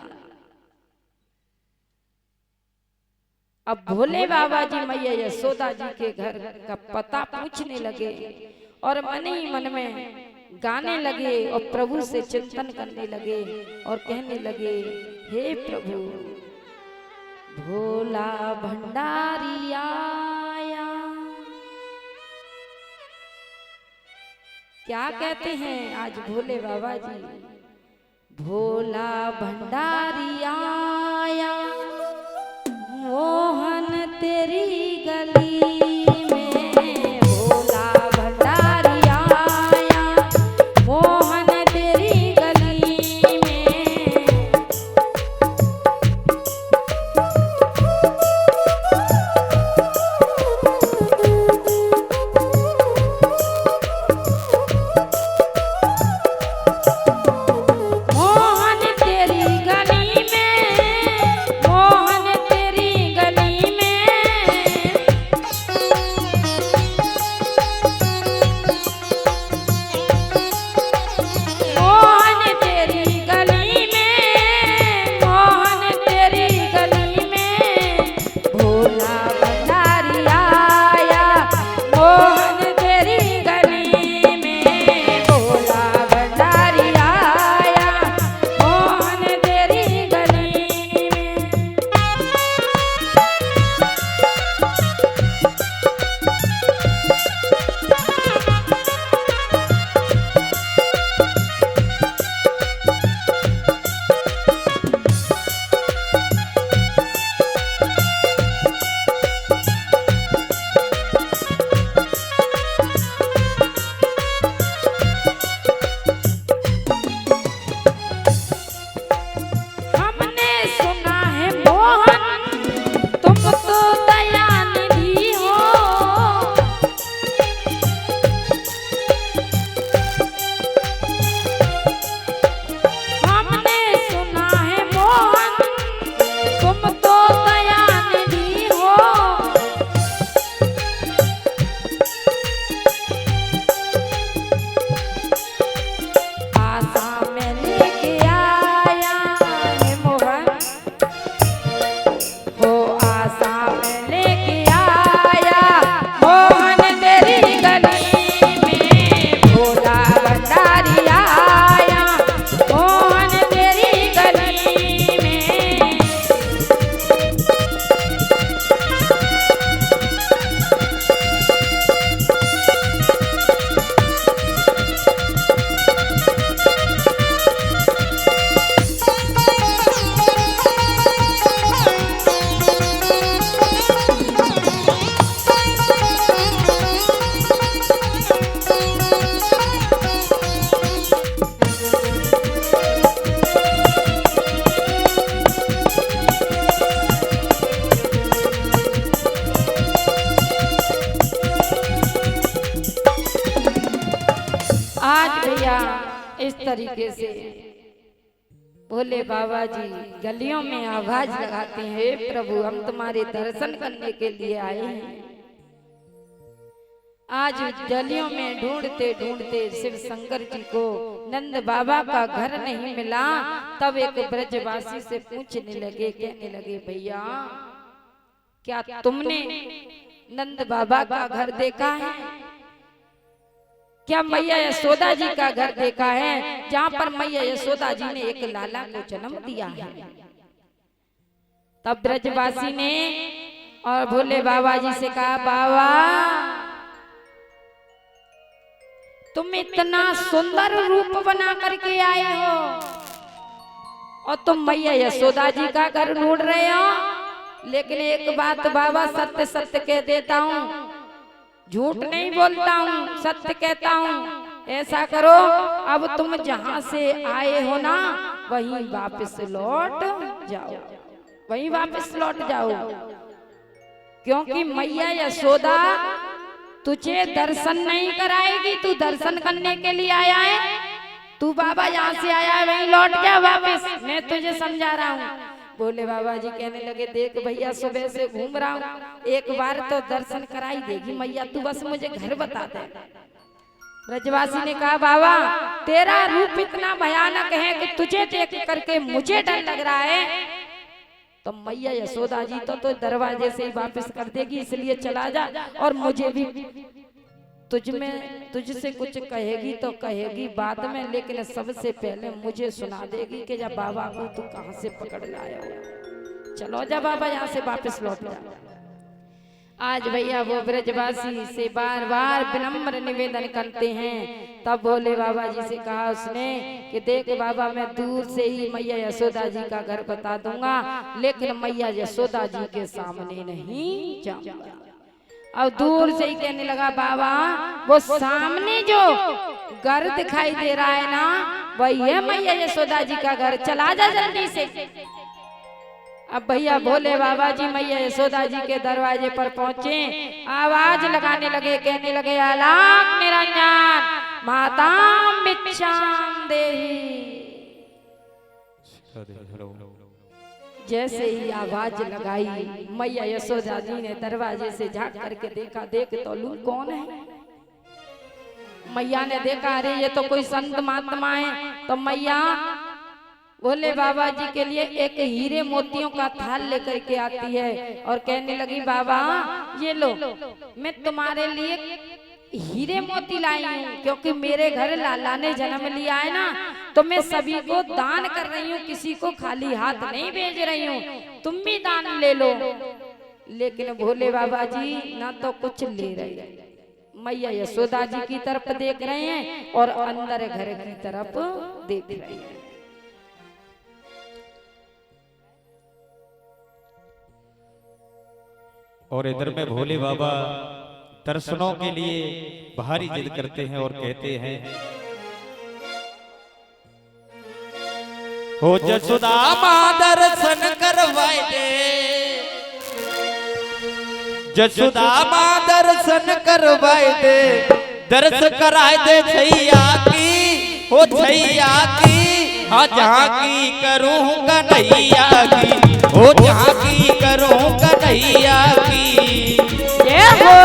अब भोले बाबा जी मैया यशोदा जी के घर का पता पूछने लगे और मन ही मन में गाने लगे और प्रभु से चिंतन करने लगे और कहने लगे, हे प्रभु भोला भंडारी आया। क्या कहते हैं आज भोले बाबा जी, भोला भंडारी आया, मोहन तेरी गली में, भोला भंडारी आया, मोहन तेरी गली में। मोहन तेरी गली में, मोहन तेरी गली में, मोहन तेरी गली में, मोहन तेरी गली में, भोला भंडारी आया, मोहन तेरी गली में, भोला भंडारी आया, मोहन तेरी गली में। हमने सुना है मोहन तुम तो दयानिधि हो, हमने सुना है मोहन तुम तो दयानिधि हो। आशा में लेके आया है मोहन, वो आशा में लेके आया, मोहन तेरी गली में, भोला भंडारी आया, मोहन तेरी गली में। भैया इस तरीके से भोले बाबा जी गलियों में आवाज लगाते हैं, हे प्रभु हम तुम्हारे दर्शन करने के लिए आए हैं। आज गलियों में ढूंढते ढूंढते शिव शंकर जी को नंद बाबा का घर नहीं मिला। तब एक ब्रजवासी से पूछने लगे, कहने लगे, भैया क्या तुमने नंद बाबा का घर देखा है? क्या मैया यशोदा जी का घर देखा है, जहाँ पर मैया यशोदा जी ने एक लाला को जन्म दिया है? तब ब्रजवासी ने और भोले बाबा जी से कहा, बाबा तुम इतना सुंदर रूप बना करके आए हो और तुम मैया यशोदा जी का घर ढूंढ रहे हो। लेकिन एक बात बाबा, सत्य सत्य कह देता हूँ, झूठ नहीं बोलता हूँ, सत्य कहता हूँ। ऐसा करो, अब तुम जहाँ से आए हो ना वहीं वापस लौट जाओ, वहीं वापस लौट जाओ, क्योंकि मैया यशोदा तुझे दर्शन नहीं कराएगी। तू दर्शन करने के लिए आया है, तू बाबा यहाँ से आया है वहीं लौट जा वापस, मैं तुझे समझा रहा हूँ। भोले बाबा जी कहने लगे, देख भैया सुबह से घूम रहा हूँ, एक बार तो दर्शन कराई देगी मैया, तू बस मुझे घर बता दे। ब्रजवासी ने कहा, बाबा तेरा रूप इतना भयानक है कि तुझे देख करके मुझे डर लग रहा है। तो मैया यशोदा जी तो दरवाजे से ही वापस कर देगी, इसलिए चला जा, और मुझे भी तुझसे कुछ कहेगी तो कहेगी बाद में, लेकिन सबसे पहले मुझे सुना देगी कि जब बाबा को तू कहां से पकड़ लाया हो। चलो जा बाबा, यहाँ से वापस लौट जा। आज भैया वो ब्रजवासी से बार बार विनम्र निवेदन करते हैं। तब भोले बाबा जी से कहा उसने कि देख बाबा, मैं दूर से ही मैया यशोदा जी का घर बता दूंगा, लेकिन मैया यशोदा जी के सामने नहीं जाऊंगा। अब दूर से ही कहने लगा, बाबा वो सामने जो घर दिखाई दे रहा है ना, वही है मैया यशोदा जी का घर, चला जा जल्दी से। अब भैया भोले बाबा जी मैया यशोदा जी के दरवाजे पर पहुंचे, आवाज लगाने लगे, कहने लगे, अलाक निरंजन माताम भिक्षाम देहि। जैसे ही आवाज लगाई, मैया यशोदा जी ने दरवाजे से झांक करके देखा, देख तो लू कौन है। मैया ने देखा, अरे ये तो कोई संत महात्मा है। तो मैया भोले बाबा जी के लिए एक हीरे मोतियों का थाल लेकर के आती है और कहने लगी, बाबा ये लो, मैं तुम्हारे लिए हीरे मोती लाई हूँ, क्योंकि मेरे घर लाला ने जन्म लिया है ना, तो मैं सभी को दान कर रही हूँ, किसी को खाली हाथ नहीं भेज रही हूँ, तुम भी दान ले लो। लेकिन भोले बाबा जी ना तो कुछ ले रहे, मैया यशोदा जी की तरफ देख रहे हैं और अंदर घर की तरफ देख रहे हैं। और इधर में भोले बाबा दर्शनों के लिए भारी जिद करते हैं और कहते हैं, हो जसोदा मां दर्शन करवाए दे, जसोदा मां दर्शन करवाए दे, दर्श कराए दे छैया की, हो छैया की, हाँ जहाँ की करूँ कन्हैया की, हो जहाँ की करूँ कन्हैया की। जय हो।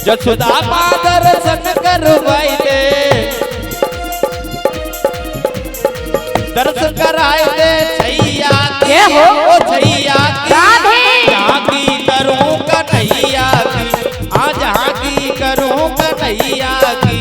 जसोदा मां दर्शन करवाई दे, दर्शन कराए दे छैया की, हो छैया की, जहाँ की करूँ कन्हैया की, हाँ जहाँ की करूँ कन्हैया की।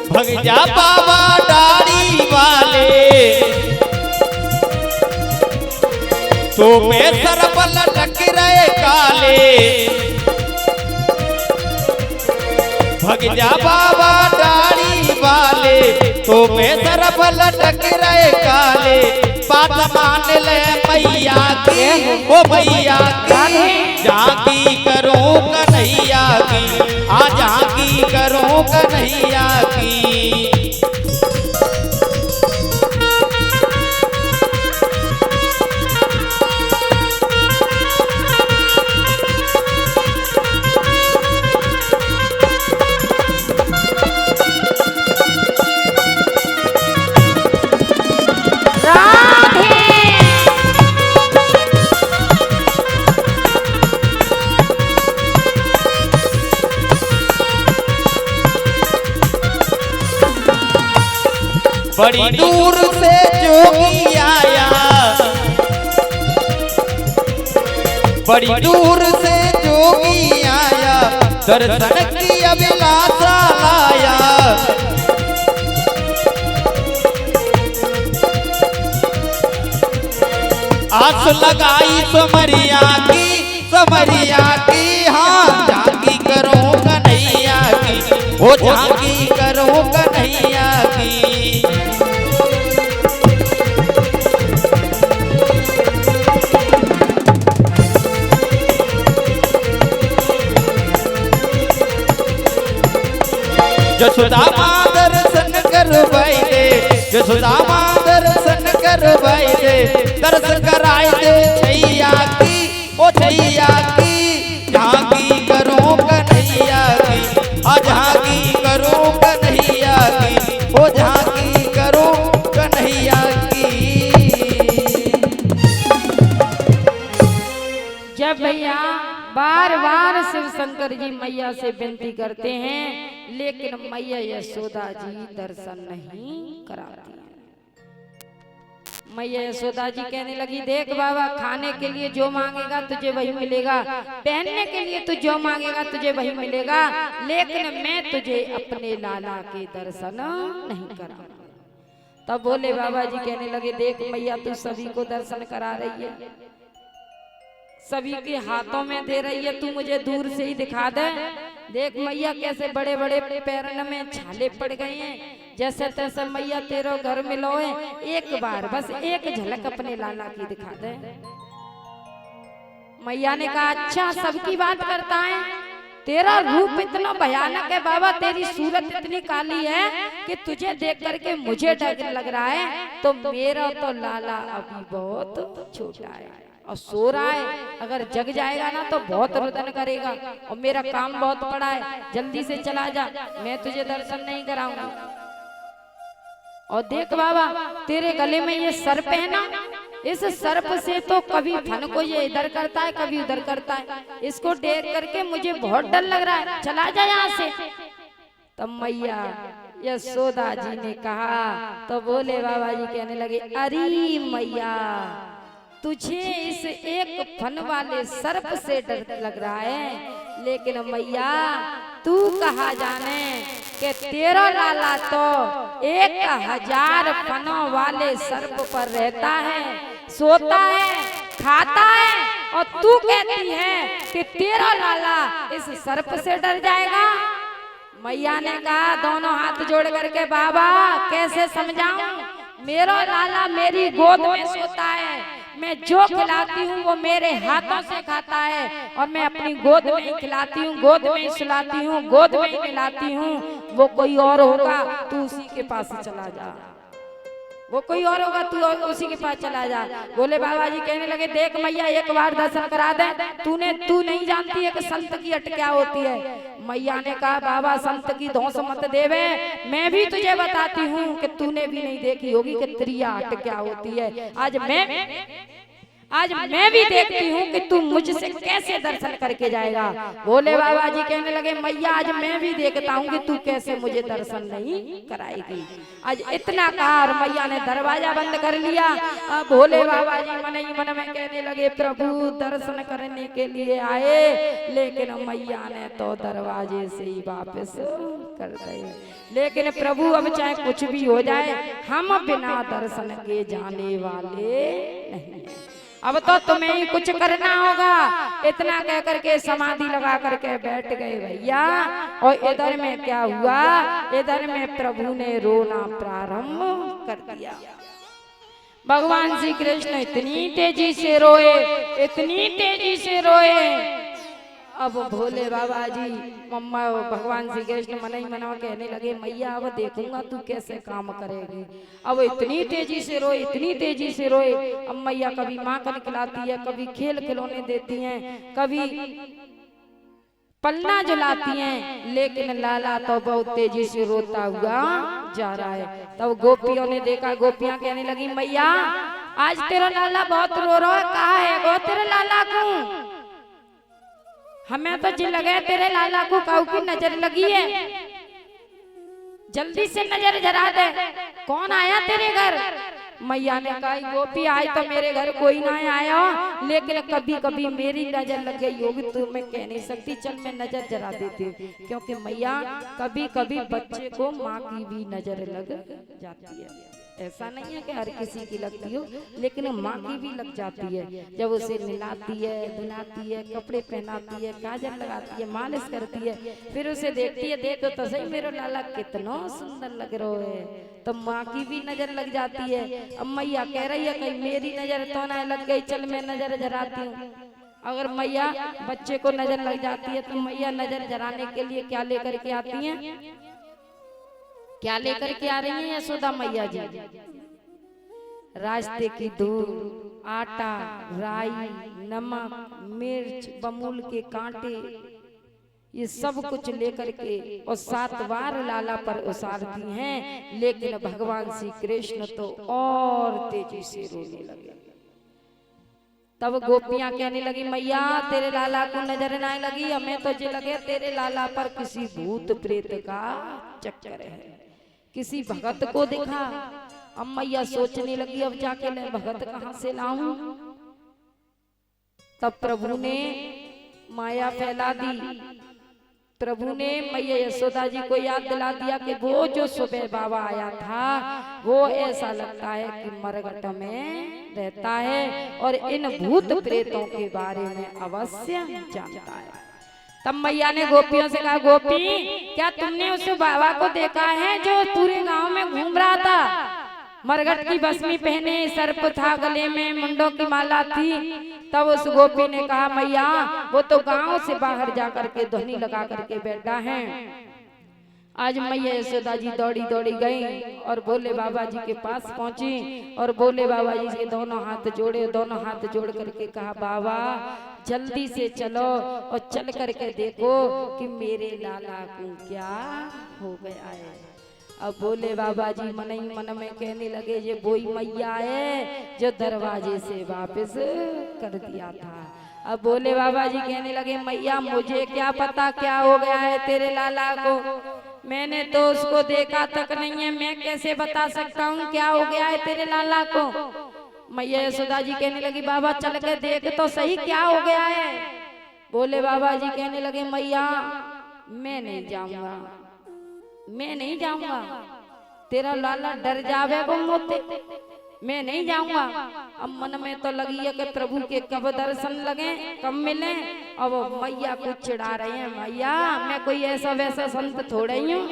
भग जा बाबा डाड़ी वाले, तो मैं सरबल लटक रहे काले। भग जा बाबा डाड़ी वाले, तो मैं सरफ लटक रहे काले बात मान ले मैया की ओ मैया की झांकी करूं कन्हैया की आ झांकी करूं कन्हैया की बड़ी दूर से जोगी आया बड़ी दूर से जोगी आया दर्शन की अभिलाषा लाया आस लगाई समरिया की हाँ झांकी करो कन्हैया की वो झांकी करो कन्हैया की यशोदा माँ दर्शन करवाई दे यशोदा माँ दर्शन करवाई दे दर्शन कराई दे छैया की ओ छैया की झांकी करो कन्हैया की आ झांकी करो कन्हैया की ओ झांकी करो कन्हैया की। जब भैया बार बार शिव शंकर जी मैया से विनती करते हैं लेकिन मैया यशोदा जी दर्शन नहीं कराती। मैया यशोदा जी कहने लगी देख बाबा खाने के लिए जो मांगेगा तुझे वही मिलेगा पहनने के लिए तू जो मांगेगा तुझे वही मिलेगा लेकिन मैं तुझे अपने लाला के दर्शन नहीं कराऊंगा। तब बोले बाबा जी कहने लगे देख मैया तू सभी को दर्शन करा रही है सभी के हाथों में दे रही है तू मुझे दूर से ही दिखा दे। देख मैया कैसे बड़े बड़े पैरन में छाले पड़ गए हैं जैसे तैसे मैया तेरे घर में लोए एक बार बस एक झलक अपने लाला की दिखा दे। मैया ने कहा अच्छा सबकी बात करता है तेरा रूप इतना भयानक है बाबा तेरी सूरत इतनी काली है कि तुझे देख करके मुझे डर लग रहा है तो मेरा तो लाला अभी बहुत छोटा है और सो रहा है अगर जग जाएगा ना तो बहुत रुदन करेगा और मेरा काम बहुत पड़ा है जल्दी से चला जा मैं तुझे दर्शन नहीं कराऊंगा। और देख बाबा तेरे गले में ये सर्प है ना इस सर्प से तो कभी फन को ये इधर करता है कभी उधर करता है इसको देख करके मुझे बहुत डर लग रहा है चला जा यहाँ से। तब मैया यशोदा जी ने कहा तो बोले बाबा जी कहने लगे अरे मैया तुझे इस एक फन वाले सर्प से डर लग रहा है लेकिन मैया तू कहा जाने कि तेरा लाला तो 1000 फनों वाले सर्प पर रहता है सोता है खाता है और तू कहती है कि तेरा लाला इस सर्प से डर जाएगा। मैया ने कहा दोनों हाथ जोड़ करके बाबा कैसे समझाऊं मेरा लाला मेरी गोद में सोता है मैं जो खिलाती हूँ वो मेरे हाथों से खाता है और मैं अपनी गोद में ही खिलाती हूँ गोद में ही सुलाती हूँ गोद में ही मिलाती हूँ वो कोई और होगा तू उसी के पास चला जा वो कोई और होगा तू उसी के पास चला जा। बोले बाबा जी कहने लगे देख मैया एक बार दर्शन करा दे तू नहीं जानती है कि संत की अट क्या होती है। मैया ने कहा बाबा संत की धौंस मत देवे मैं भी तुझे बताती हूँ कि तूने भी नहीं देखी होगी कि त्रिया अट क्या होती है। आज मैं भी देखती हूँ कि तू मुझसे कैसे दर्शन करके जाएगा। बोले बाबा जी कहने लगे मैया आज मैं भी देखता हूँ कि तू कैसे मुझे दर्शन नहीं कराएगी। आज इतना कहा और मैया ने दरवाजा बंद कर लिया। अब भोले बाबा जी मन ही मन में कहने लगे प्रभु दर्शन करने के लिए आए लेकिन मैया ने तो दरवाजे से ही वापस कर दिए। लेकिन प्रभु अब चाहे कुछ भी हो जाए हम बिना दर्शन के जाने वाले नहीं है। अब तो तुम्हें ही कुछ करना होगा। इतना कह करके समाधि लगा करके बैठ गए भैया। और इधर में क्या हुआ, इधर में प्रभु ने रोना प्रारंभ कर दिया। भगवान श्री कृष्ण इतनी तेजी से रोए, इतनी तेजी से रोए। अब भोले बाबा जी मम्मा भगवान श्री कृष्ण मन ही मना कहने लगे, मैया अब देखूंगा तू कैसे काम करेगी। अब इतनी तेजी से रोए, इतनी तेजी से रोए। अब मैया कभी माखन खिलाती है, कभी खेल खिलौने देती हैं, कभी पलना झुलाती हैं, लेकिन लाला तो बहुत तेजी से रोता हुआ जा रहा है। तब गोपियों ने देखा, गोपियां कहने लगी, मैया आज तेरा लाला बहुत रो रहा है, कहाँ है वो तेरे लाला को? हमें तो जी लगे तेरे लाला को काऊ की नजर लगी है, जल्दी से नजर जरा दे, कौन आया तेरे घर? मैया ने कहा, गोपी आज तो मेरे घर कोई ना आया, लेकिन कभी कभी मेरी नजर लग गई होगी तो मैं कह नहीं सकती, चल मैं नजर जरा देती हूँ। क्योंकि मैया कभी कभी बच्चे को माँ की भी नजर लग जाती है। ऐसा नहीं है कि हर किसी की लगती हो, लेकिन माँ की भी लग जाती है। जब उसे नहलाती है, धुलाती है, कपड़े पहनाती है, काजल लगाती है, मालिश करती है, फिर उसे देखती है, देखो तो सही मेरा लाला कितना सुंदर लग रहा है, तो माँ की भी नजर लग जाती है। अब मैया कह रही है कहीं मेरी नजर तो ना लग गई, चल मैं नजर जराती हूँ। अगर मैया बच्चे को नजर लग जाती है तो मैया नजर जराने के लिए क्या लेकर के आती हैं? क्या लेकर के आ रही हैं यशोदा मैया जी? रास्ते की धूल, आटा, राई, नमक, मिर्च, बमूल के कांटे, ये सब कुछ लेकर के और 7 बार लाला पर उसारती हैं। लेकिन भगवान श्री कृष्ण तो और तेजी से रोने लगे। तब गोपियां कहने लगी, मैया तेरे लाला को नजर ना लगी, हमें तो जो लगे तेरे लाला पर किसी भूत प्रेत का चक्कर है, किसी भगत को देखा। अब मैया सोचने लगी, अब जाके मैं भगत कहाँ से लाऊं? तब प्रभु ने माया फैला दी। प्रभु ने मैया यशोदा जी को याद दिला दिया कि वो जो सुबह बाबा आया था वो ऐसा लगता है कि मरघट में रहता है और इन भूत प्रेतों के बारे में अवश्य जानता है। तब मैया ने गोपियों से कहा, गोपी क्या तुमने उस बाबा को देखा है जो पूरे गांव में घूम रहा था? मरघट की बसमी पहने, सर्प था गले में, मुंडों की माला थी। तब उस गोपी ने कहा, मैया वो तो गांव से बाहर जाकर के ध्वनि लगा करके बैठा है। आज मैया यशोदा जी दौड़ी दौड़ी गई और भोले बाबा जी के पास पहुंची और भोले बाबा जी के दोनों हाथ जोड़े, दोनों हाथ जोड़ करके कहा, बाबा जल्दी से चलो और चल करके देखो कि मेरे लाला को क्या हो गया है। अब भोले बाबा जी मन ही मन में कहने लगे, ये वही मैया है जो दरवाजे से वापस कर दिया था। अब भोले बाबा जी कहने लगे, मैया मुझे क्या पता क्या हो गया है तेरे लाला को, मैंने तो उसको देखा तक नहीं है, मैं कैसे बता सकता हूँ क्या हो गया है तेरे लाला को। मैया यशोदा जी कहने लगी, बाबा चल के देख तो सही क्या हो गया है। भोले बाबा जी कहने लगे, मैया मैं नहीं जाऊंगा, मैं नहीं जाऊंगा, तेरा लाला डर जावे वो मोते, मैं नहीं जाऊंगा। अब मन में तो लगी है कि प्रभु के कब दर्शन लगे, कब मिले। अब मैया को चिढ़ा रहे हैं, मैया मैं कोई ऐसा वैसा संत थोड़े ही हूँ,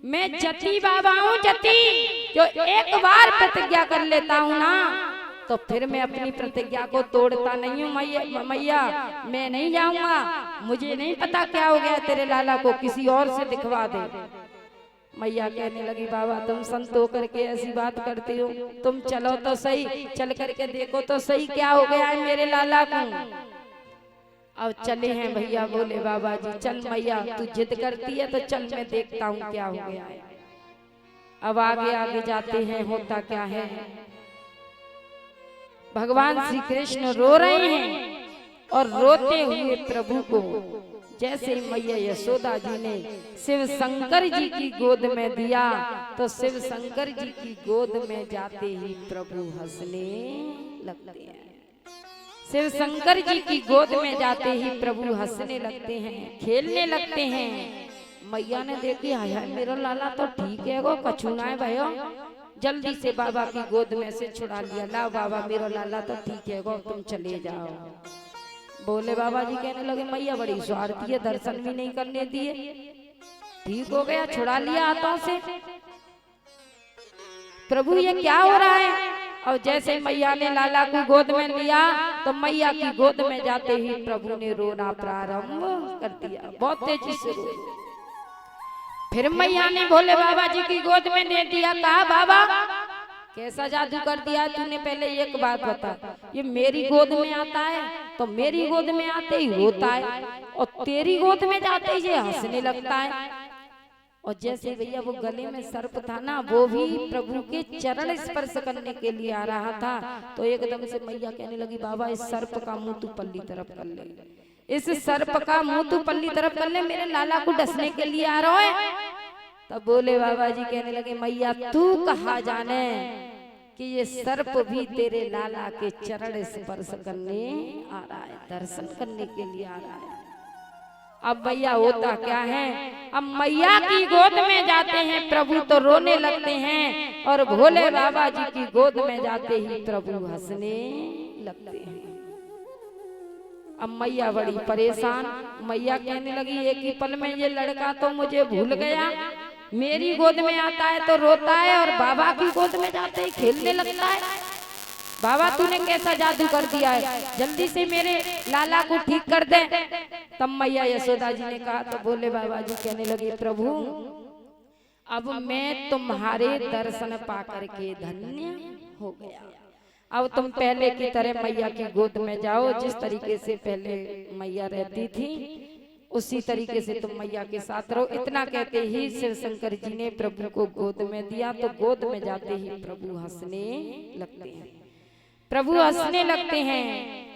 मैं जति बाबा हूँ, जति जो एक बार प्रतिज्ञा कर लेता हूँ ना तो फिर मैं अपनी प्रतिज्ञा को तोड़ता नहीं हूँ। मैया मैं नहीं जाऊंगा, मुझे नहीं पता क्या हो गया तेरे लाला को, किसी और से दिखवा दे। मैया कहने लगी, बाबा तुम संत होकर के ऐसी बात करते हो, तुम चलो तो सही, चल करके देखो तो सही क्या हो गया है मेरे लाला को। अब चले हैं भैया बोले बाबा जी, चल मैया तू जिद करती है तो चल मैं देखता हूँ क्या हो गया है। अब आगे आगे जाते हैं, होता क्या है, भगवान श्री कृष्ण रो रहे हैं और रोते हुए प्रभु को जैसे मैया यशोदा जी ने शिव शंकर जी की गोद में दिया तो शिव शंकर जी की गोद में जाते ही प्रभु हंसने लगते हैं। शिव शंकर जी की गोद में जाते ही प्रभु हंसने लगते हैं, खेलने लगते हैं। मैया ने देखी, हाय हाय मेरा लाला तो ठीक है, वो कछू ना है भयो, जल्दी से बाबा की गोद में से छुड़ा लिया। लाओ बाबा मेरा लाला तो ठीक है गो, तुम चले जाओ। बोले बाबा जी कहने लगे मैया बड़ी स्वार्थी है, दर्शन भी नहीं करने दिए। ठीक हो गया, छुड़ा लिया हाथों से। प्रभु ये क्या हो रहा है? और जैसे मैया ने लाला को गोद में लिया तो मैया की गोद में जाते ही प्रभु ने रोना प्रारंभ कर दिया, बहुत तेजी से रो। फिर मैया ने भोले बाबा जी की गोद में दे दिया। कहा बाबा कैसा जादू कर दिया तूने? पहले एक बात बता, ये मेरी गोद में आता है तो मेरी गोद में आते ही रोता है, और तेरी गोद में जाते ही ये हंसने लगता है। और जैसे भैया वो गले में सर्प था ना, वो भी प्रभु के चरण स्पर्श करने के लिए आ रहा था, तो एकदम से मैया कहने लगी बाबा इस सर्प का मुंह तू पल्ली तरफ कर ले, इस सर्प का मुंह तू पल्ली तरफ कर ले, मेरे लाला को डसने के लिए आ रहा है। तब बोले बाबा जी कहने लगे मैया तू कहा जाने कि ये सर्प भी तेरे लाला के चरण स्पर्श करने आ रहा है, दर्शन करने के लिए आ रहा है। अब भैया होता क्या है, अब मैया की गोद में जाते हैं प्रभु तो रोने लगते हैं, और भोले बाबा जी की गोद में जाते ही प्रभु हंसने लगते हैं। अब मैया बड़ी परेशान, मैया कहने लगी एक ही पल में ये लड़का तो मुझे भूल गया, मेरी गोद में आता है तो रोता है और बाबा की गोद में जाते ही खेलने लगता है। बाबा तूने कैसा जादू कर दिया है, जल्दी से मेरे लाला को ठीक कर दे। तब मैया यशोदा जी ने कहा तो बोले बाबा जी कहने लगे प्रभु अब मैं तुम्हारे दर्शन पाकर के धन्य हो गया, अब तुम पहले की तरह मैया की गोद में जाओ, जिस तरीके से पहले मैया रहती थी उसी तरीके से तुम मैया के साथ रहो। इतना कहते ही शिव शंकर जी ने प्रभु को गोद में दिया, तो गोद में जाते ही प्रभु हंसने लगते हैं, प्रभु हंसने लगते हैं।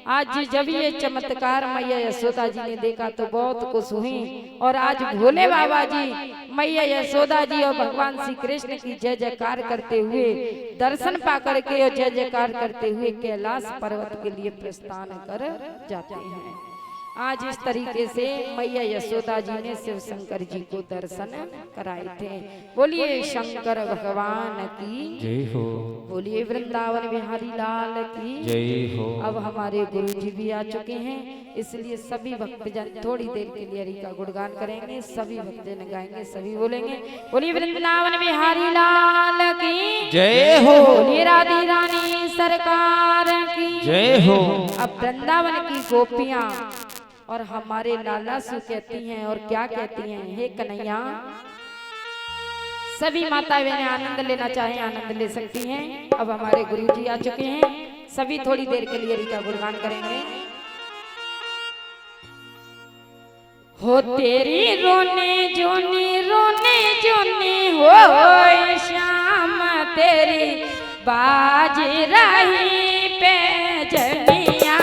आज जब ये चमत्कार मैया यशोदा जी ने देखा तो बहुत खुश हुई, और आज भोले बाबा जी मैया यशोदा जी और भगवान श्री कृष्ण की जय जयकार करते हुए, दर्शन पा करके और जय जयकार करते हुए कैलाश पर्वत के लिए प्रस्थान कर जाते हैं। आज इस तरीके से मैया यशोदा जी ने शिव शंकर जी को दर्शन कराए थे। बोलिए शंकर भगवान की जय हो, बोलिए वृंदावन बिहारी लाल की जय हो। अब हमारे गुरु जी भी आ चुके हैं, इसलिए सभी भक्तजन थोड़ी देर के लिए हरि का गुणगान करेंगे, सभी भक्तजन गाएंगे, सभी बोलेंगे बोलिए वृंदावन बिहारी लाल की जय हो, बोलिए राधे रानी सरकार की जय हो। अब वृंदावन की गोपियां और हमारे लाला सु कहती हैं, और क्या कहती हैं, हे कन्हैया। सभी माता बहनें आनंद लेना चाहें आनंद ले सकती हैं। अब हमारे गुरु जी आ चुके हैं, सभी थोड़ी देर के लिए हरि का गुणगान करेंगे। हो तेरी रोने जोनी हो श्याम तेरी बाज रही पे जनिया।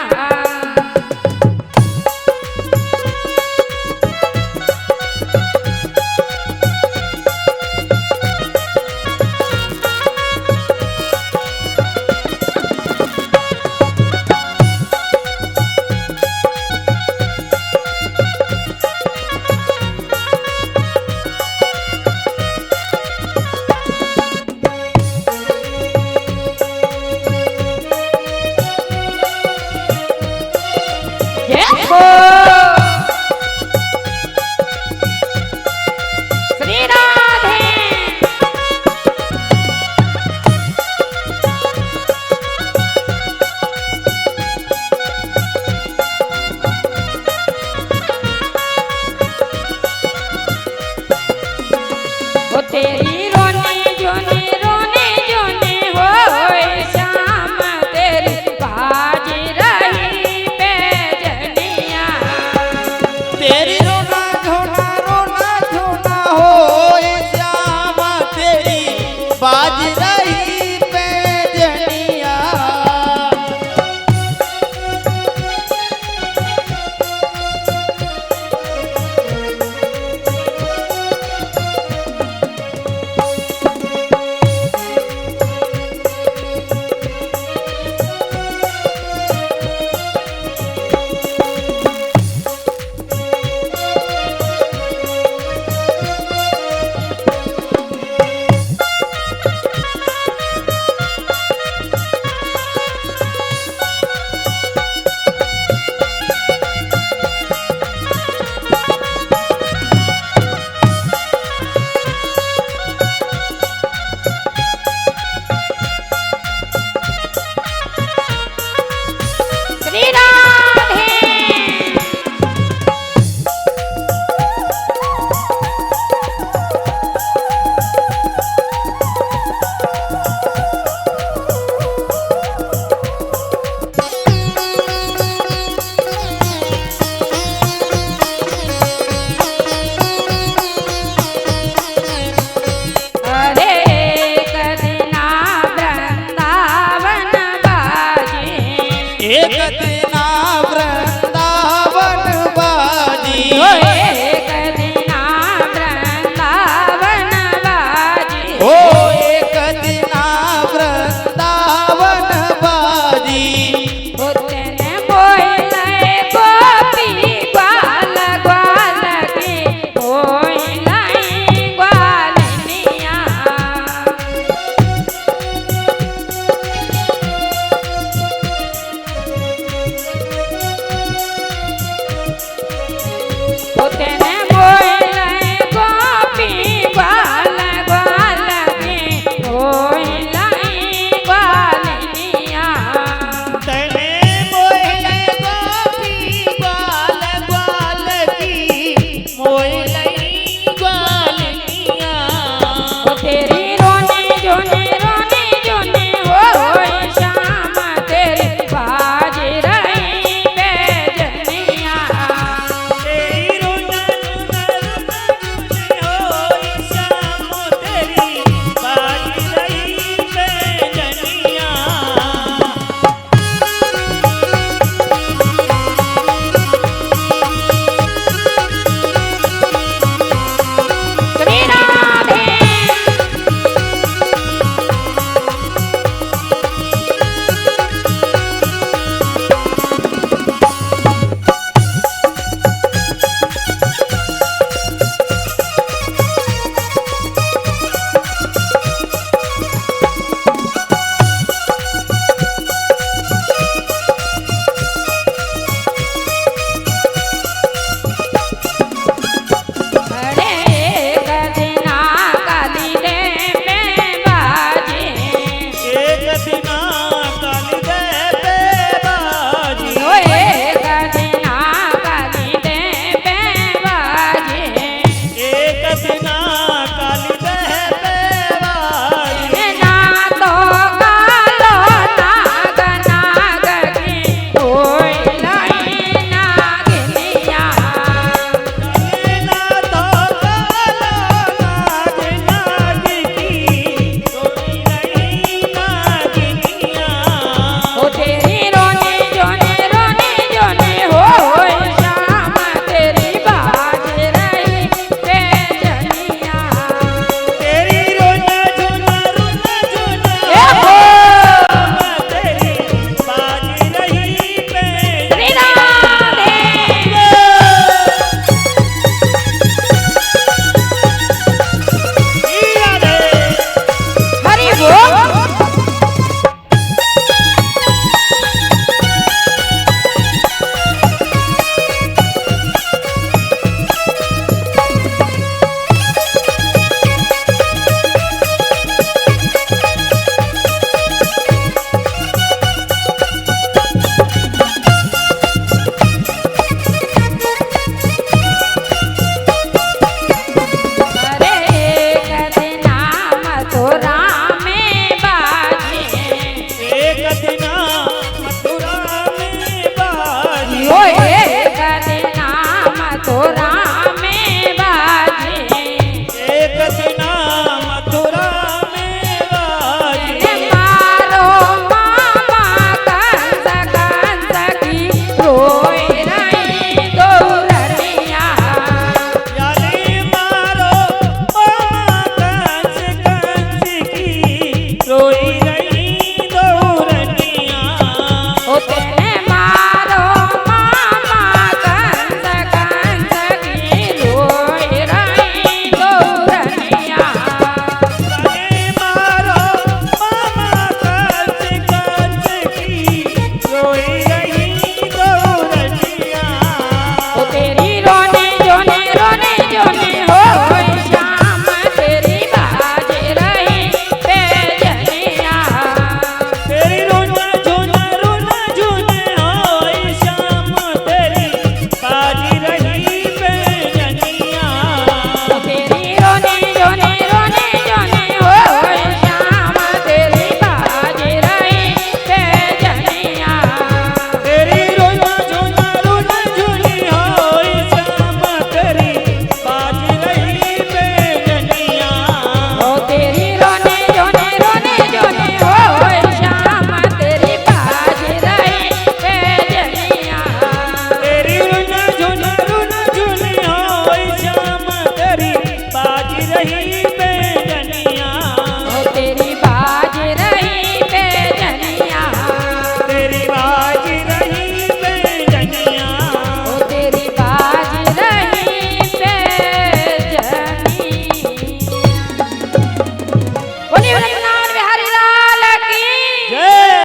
राम